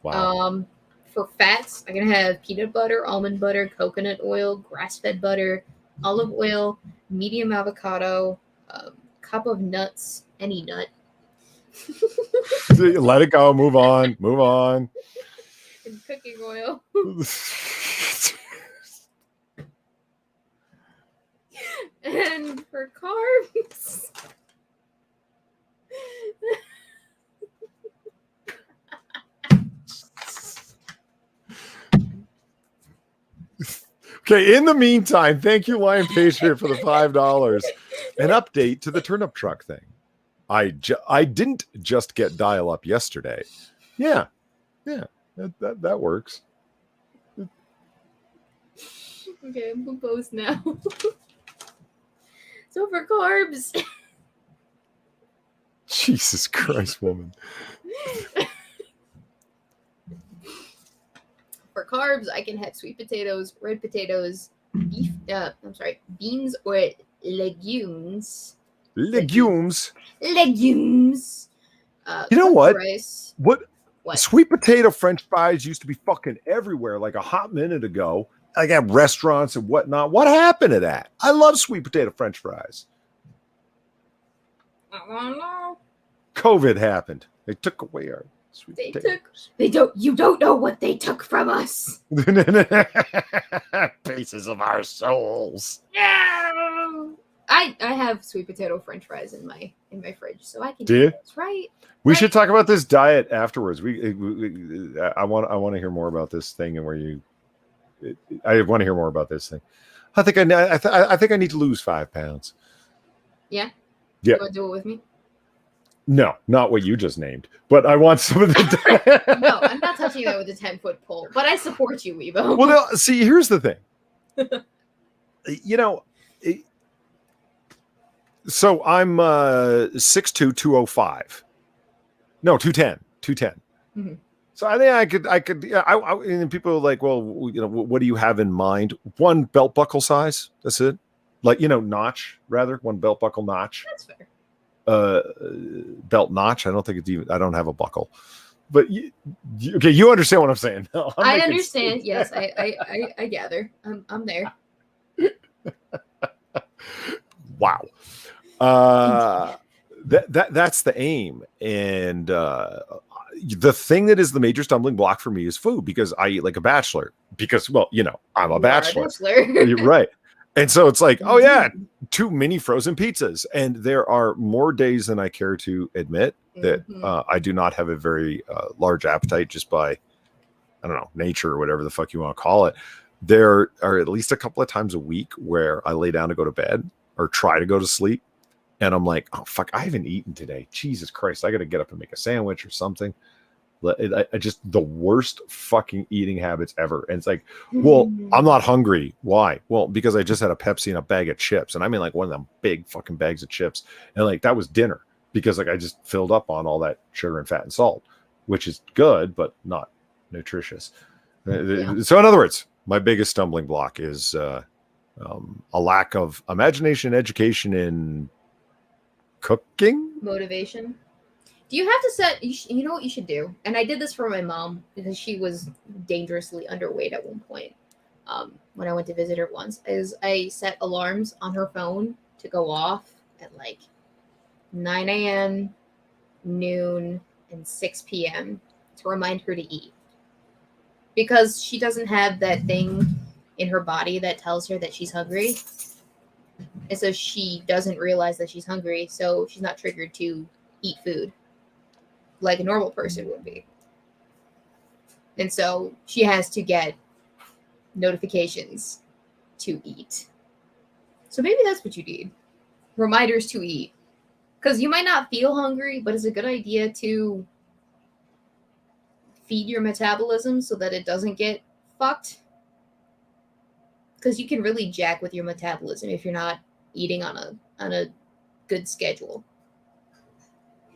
Wow. For fats, I can have peanut butter, almond butter, coconut oil, grass-fed butter, olive oil, medium avocado, cup of nuts, any nut. Let it go. Move on. Move on. And cooking oil. And for carbs, Okay, in the meantime, thank you, Lion Patriot, for the $5. An update to the turnip truck thing. I didn't just get dial-up yesterday. Yeah, that works. okay, I'm composed now. So for carbs, Jesus Christ, woman. for carbs, I can have sweet potatoes, red potatoes, beans, or legumes. Legumes. Legumes. You know cooked what? Rice. What? What? Sweet potato French fries used to be fucking everywhere like a hot minute ago. Like at restaurants and whatnot. What happened to that? I love sweet potato French fries. I don't know. COVID happened. They took away our sweet potatoes. You don't know what they took from us. Pieces of our souls. No. I have sweet potato French fries in my fridge, so I can Do eat you? those, right? We Right. should talk about this diet afterwards. I want to hear more about this thing and where you. I want to hear more about this thing. I think I think I need to lose 5 pounds. Yeah. Yeah. You want to do it with me? No, not what you just named, but I want some of the. No, I'm not touching that with a 10-foot pole, but I support you, Weebo. Well, no, see, here's the thing. So I'm 6'2", 205. No, 210. Mhm. So I think I could. Yeah, and people are like, well, what do you have in mind? One belt buckle size. That's it. Like, notch rather. One belt buckle notch. That's fair. Belt notch. I don't think it's even. I don't have a buckle. But okay, you understand what I'm saying. No, I understand. Yes, I gather. I'm there. Wow. That's the aim. And the thing that is the major stumbling block for me is food, because I eat like a bachelor, because, well, I'm a bachelor. You're right. And so it's like, oh yeah, 2 mini frozen pizzas. And there are more days than I care to admit that I do not have a very large appetite just by, I don't know, nature or whatever the fuck you want to call it. There are at least a couple of times a week where I lay down to go to bed or try to go to sleep. And I'm like, oh, fuck, I haven't eaten today. Jesus Christ, I got to get up and make a sandwich or something. I just, the worst fucking eating habits ever. And it's like, well, I'm not hungry. Why? Well, because I just had a Pepsi and a bag of chips. And I mean like one of them big fucking bags of chips. And like that was dinner, because like I just filled up on all that sugar and fat and salt, which is good, but not nutritious. Yeah. So in other words, my biggest stumbling block is a lack of imagination, education, and cooking motivation. Do you have to set, you know what you should do? And I did this for my mom because she was dangerously underweight at one point. When I went to visit her once, is I set alarms on her phone to go off at like 9 a.m., noon, and 6 p.m. to remind her to eat. Because she doesn't have that thing in her body that tells her that she's hungry. And so she doesn't realize that she's hungry, so she's not triggered to eat food like a normal person would be. And so she has to get notifications to eat. So maybe that's what you need. Reminders to eat. Because you might not feel hungry, but it's a good idea to feed your metabolism so that it doesn't get fucked. Because you can really jack with your metabolism if you're not eating on a good schedule.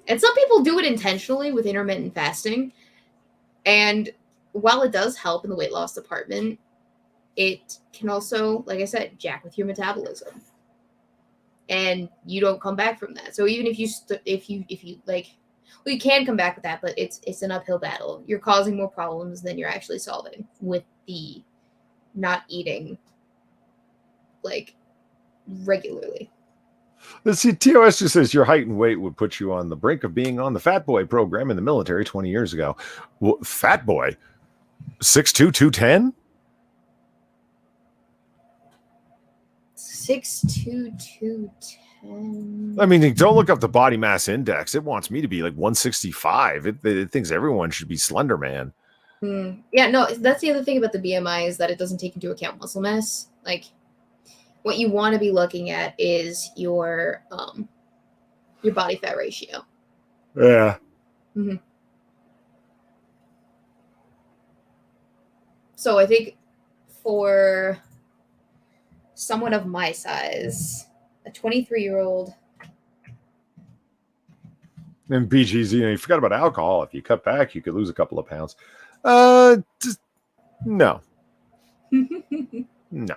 And some people do it intentionally with intermittent fasting. And while it does help in the weight loss department, it can also, like I said, jack with your metabolism. And you don't come back from that. So even if you you can come back with that, but it's an uphill battle. You're causing more problems than you're actually solving with the not eating like regularly. Let's see. TOS just says your height and weight would put you on the brink of being on the Fat Boy program in the military 20 years ago. Well, Fat Boy, 6'2", 210? 6'2", 210. I mean, don't look up the body mass index. It wants me to be like 165. It thinks everyone should be Slender Man. Yeah, no, that's the other thing about the BMI is that it doesn't take into account muscle mass. Like, what you want to be looking at is your body fat ratio. Yeah. Mm-hmm. So I think for someone of my size, a 23-year-old. And BG's, you forgot about alcohol. If you cut back, you could lose a couple of pounds. Just, no. No.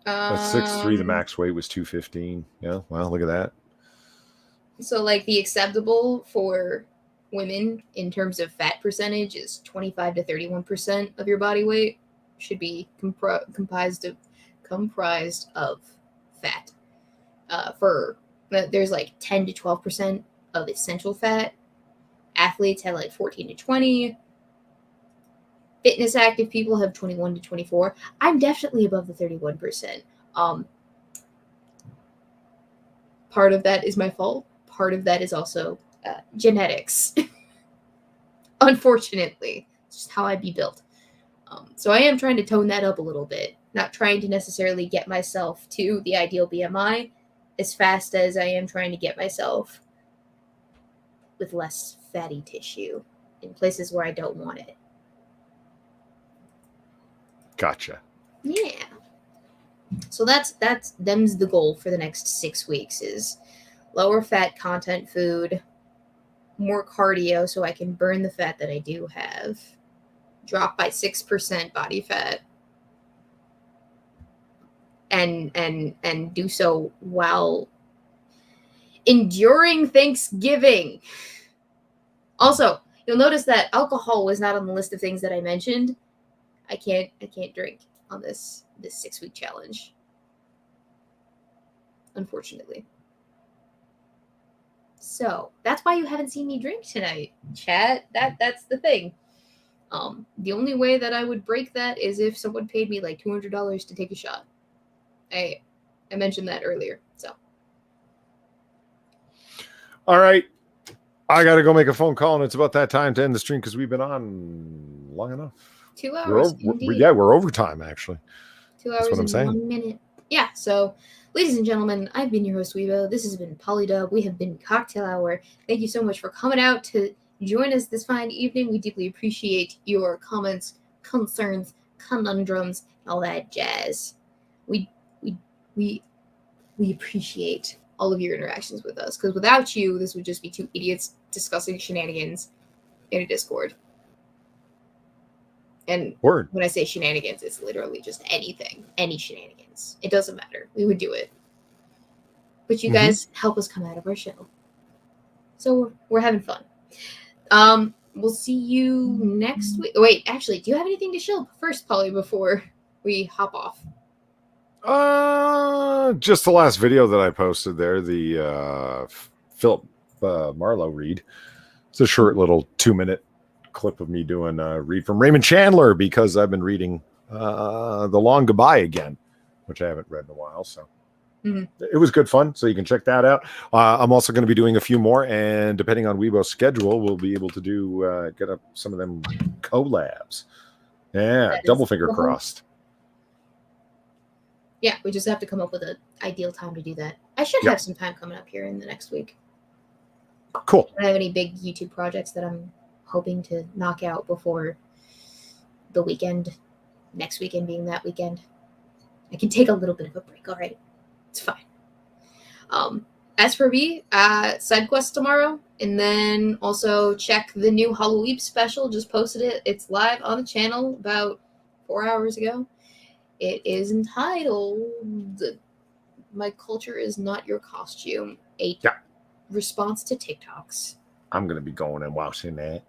That's 6'3". The Um, max weight was 215. Yeah, well, look at that. So, like, the acceptable for women in terms of fat percentage is 25 to 31% of your body weight should be comprised of fat. There's like 10 to 12% of essential fat. Athletes have like 14 to 20. Fitness active people have 21 to 24. I'm definitely above the 31%. Part of that is my fault. Part of that is also genetics. Unfortunately, it's just how I'd be built. So I am trying to tone that up a little bit. Not trying to necessarily get myself to the ideal BMI as fast as I am trying to get myself with less fatty tissue in places where I don't want it. Gotcha. Yeah. So them's the goal for the next 6 weeks is lower fat content food, more cardio so I can burn the fat that I do have, drop by 6% body fat, and do so while enduring Thanksgiving. Also, you'll notice that alcohol was not on the list of things that I mentioned. I can't drink on this 6-week challenge, unfortunately. So that's why you haven't seen me drink tonight, chat. That's the thing. The only way that I would break that is if someone paid me like $200 to take a shot. I mentioned that earlier. So. All right. I got to go make a phone call, and it's about that time to end the stream because we've been on long enough. 2 hours. We're overtime, actually. 2 hours and saying. 1 minute. Yeah, so, ladies and gentlemen, I've been your host, Weebo. This has been Polydub. We have been Cocktail Hour. Thank you so much for coming out to join us this fine evening. We deeply appreciate your comments, concerns, conundrums, and all that jazz. We appreciate all of your interactions with us, because without you, this would just be 2 idiots discussing shenanigans in a Discord. And when I say shenanigans, it's literally just anything, any shenanigans. It doesn't matter. We would do it. But you guys help us come out of our shell. So we're having fun. We'll see you next week. Wait, actually, do you have anything to show first, Polly, before we hop off? Just the last video that I posted there, the Philip Marlowe read. It's a short little 2-minute clip of me doing a read from Raymond Chandler because I've been reading The Long Goodbye again, which I haven't read in a while. So it was good fun. So you can check that out. I'm also going to be doing a few more, and depending on Weebo's schedule, we'll be able to do get up some of them collabs. Yeah, double finger crossed. Yeah, we just have to come up with an ideal time to do that. I should have some time coming up here in the next week. Cool. I don't have any big YouTube projects that I'm hoping to knock out before the weekend, next weekend being that weekend. I can take a little bit of a break, all right? It's fine. As for me, side quest tomorrow, and then also check the new Halloween special. Just posted it. It's live on the channel about 4 hours ago. It is entitled My Culture Is Not Your Costume, a response to TikToks. I'm going to be going and watching that.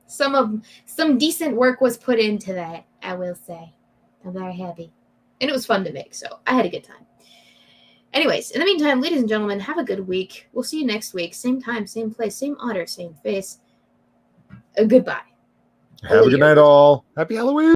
Some decent work was put into that, I will say. I'm very happy. And it was fun to make, so I had a good time. Anyways, in the meantime, ladies and gentlemen, have a good week. We'll see you next week. Same time, same place, same honor, same face. Goodbye. Have a good night, all. Happy Halloween.